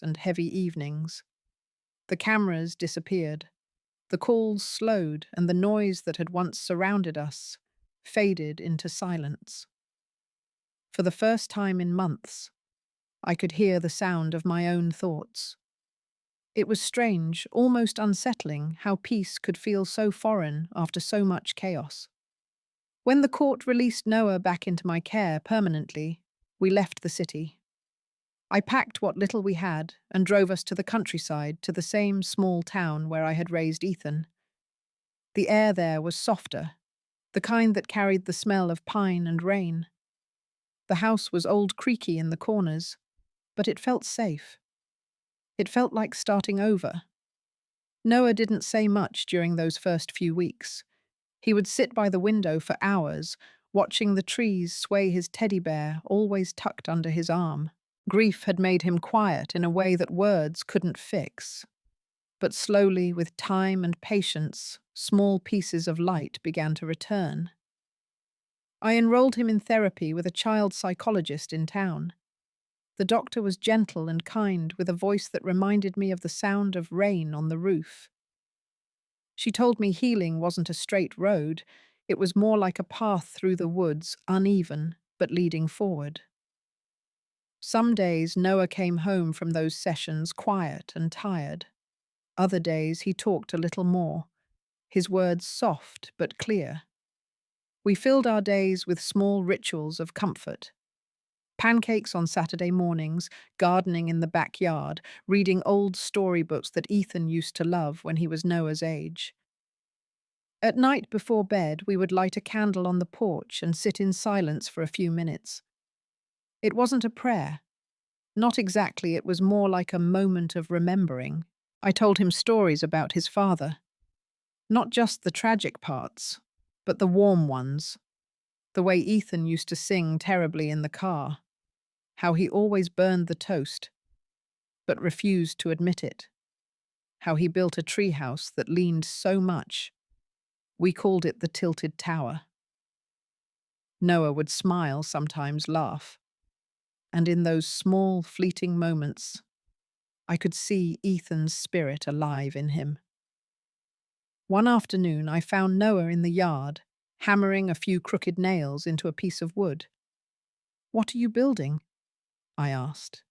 and heavy evenings. The cameras disappeared. The calls slowed, and the noise that had once surrounded us faded into silence. For the first time in months, I could hear the sound of my own thoughts. It was strange, almost unsettling, how peace could feel so foreign after so much chaos. When the court released Noah back into my care permanently, we left the city. I packed what little we had and drove us to the countryside, to the same small town where I had raised Ethan. The air there was softer, the kind that carried the smell of pine and rain. The house was old, creaky in the corners, but it felt safe. It felt like starting over. Noah didn't say much during those first few weeks. He would sit by the window for hours, watching the trees sway his teddy bear, always tucked under his arm. Grief had made him quiet in a way that words couldn't fix. But slowly, with time and patience, small pieces of light began to return. I enrolled him in therapy with a child psychologist in town. The doctor was gentle and kind, with a voice that reminded me of the sound of rain on the roof. She told me healing wasn't a straight road, it was more like a path through the woods, uneven, but leading forward. Some days Noah came home from those sessions quiet and tired. Other days he talked a little more, his words soft but clear. We filled our days with small rituals of comfort. Pancakes on Saturday mornings, gardening in the backyard, reading old storybooks that Ethan used to love when he was Noah's age. At night before bed, we would light a candle on the porch and sit in silence for a few minutes. It wasn't a prayer. Not exactly, it was more like a moment of remembering. I told him stories about his father. Not just the tragic parts, but the warm ones. The way Ethan used to sing terribly in the car. How he always burned the toast, but refused to admit it. How he built a treehouse that leaned so much. We called it the Tilted Tower. Noah would smile, sometimes laugh. And in those small, fleeting moments, I could see Ethan's spirit alive in him. One afternoon, I found Noah in the yard, hammering a few crooked nails into a piece of wood. "What are you building?" I asked.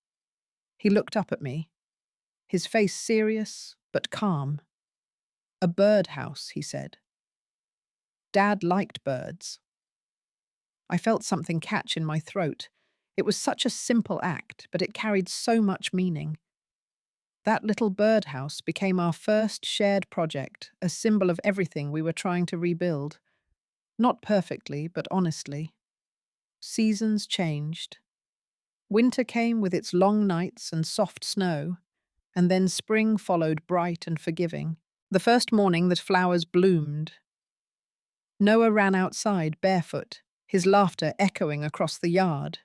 He looked up at me, his face serious but calm. "A birdhouse," he said. "Dad liked birds." I felt something catch in my throat. It was such a simple act, but it carried so much meaning. That little birdhouse became our first shared project, a symbol of everything we were trying to rebuild. Not perfectly, but honestly. Seasons changed. Winter came with its long nights and soft snow, and then spring followed bright and forgiving. The first morning that flowers bloomed, Noah ran outside barefoot, his laughter echoing across the yard.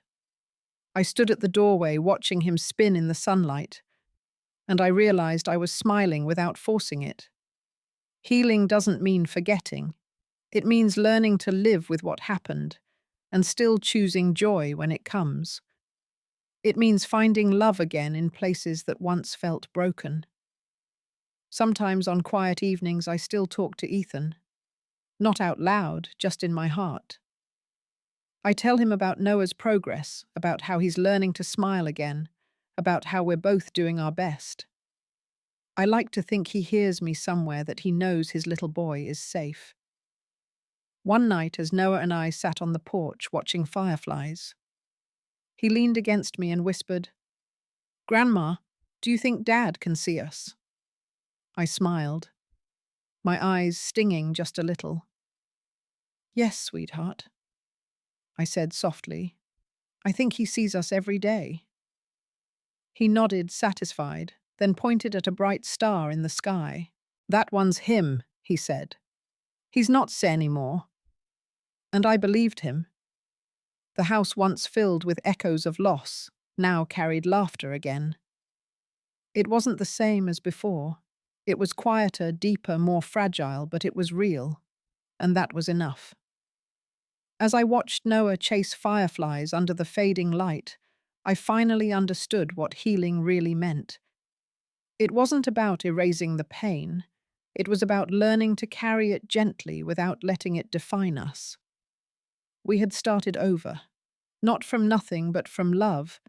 I stood at the doorway watching him spin in the sunlight, and I realized I was smiling without forcing it. Healing doesn't mean forgetting. It means learning to live with what happened, and still choosing joy when it comes. It means finding love again in places that once felt broken. Sometimes on quiet evenings I still talk to Ethan. Not out loud, just in my heart. I tell him about Noah's progress, about how he's learning to smile again, about how we're both doing our best. I like to think he hears me somewhere, that he knows his little boy is safe. One night, as Noah and I sat on the porch watching fireflies, he leaned against me and whispered, "Grandma, do you think Dad can see us?" I smiled, my eyes stinging just a little. "Yes, sweetheart," I said softly. "I think he sees us every day." He nodded, satisfied, then pointed at a bright star in the sky. "That one's him," he said. "He's not Sen anymore." And I believed him. The house once filled with echoes of loss now carried laughter again. It wasn't the same as before. It was quieter, deeper, more fragile, but it was real, and that was enough. As I watched Noah chase fireflies under the fading light, I finally understood what healing really meant. It wasn't about erasing the pain. It was about learning to carry it gently without letting it define us. We had started over, not from nothing but from love,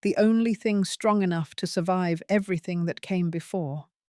the only thing strong enough to survive everything that came before.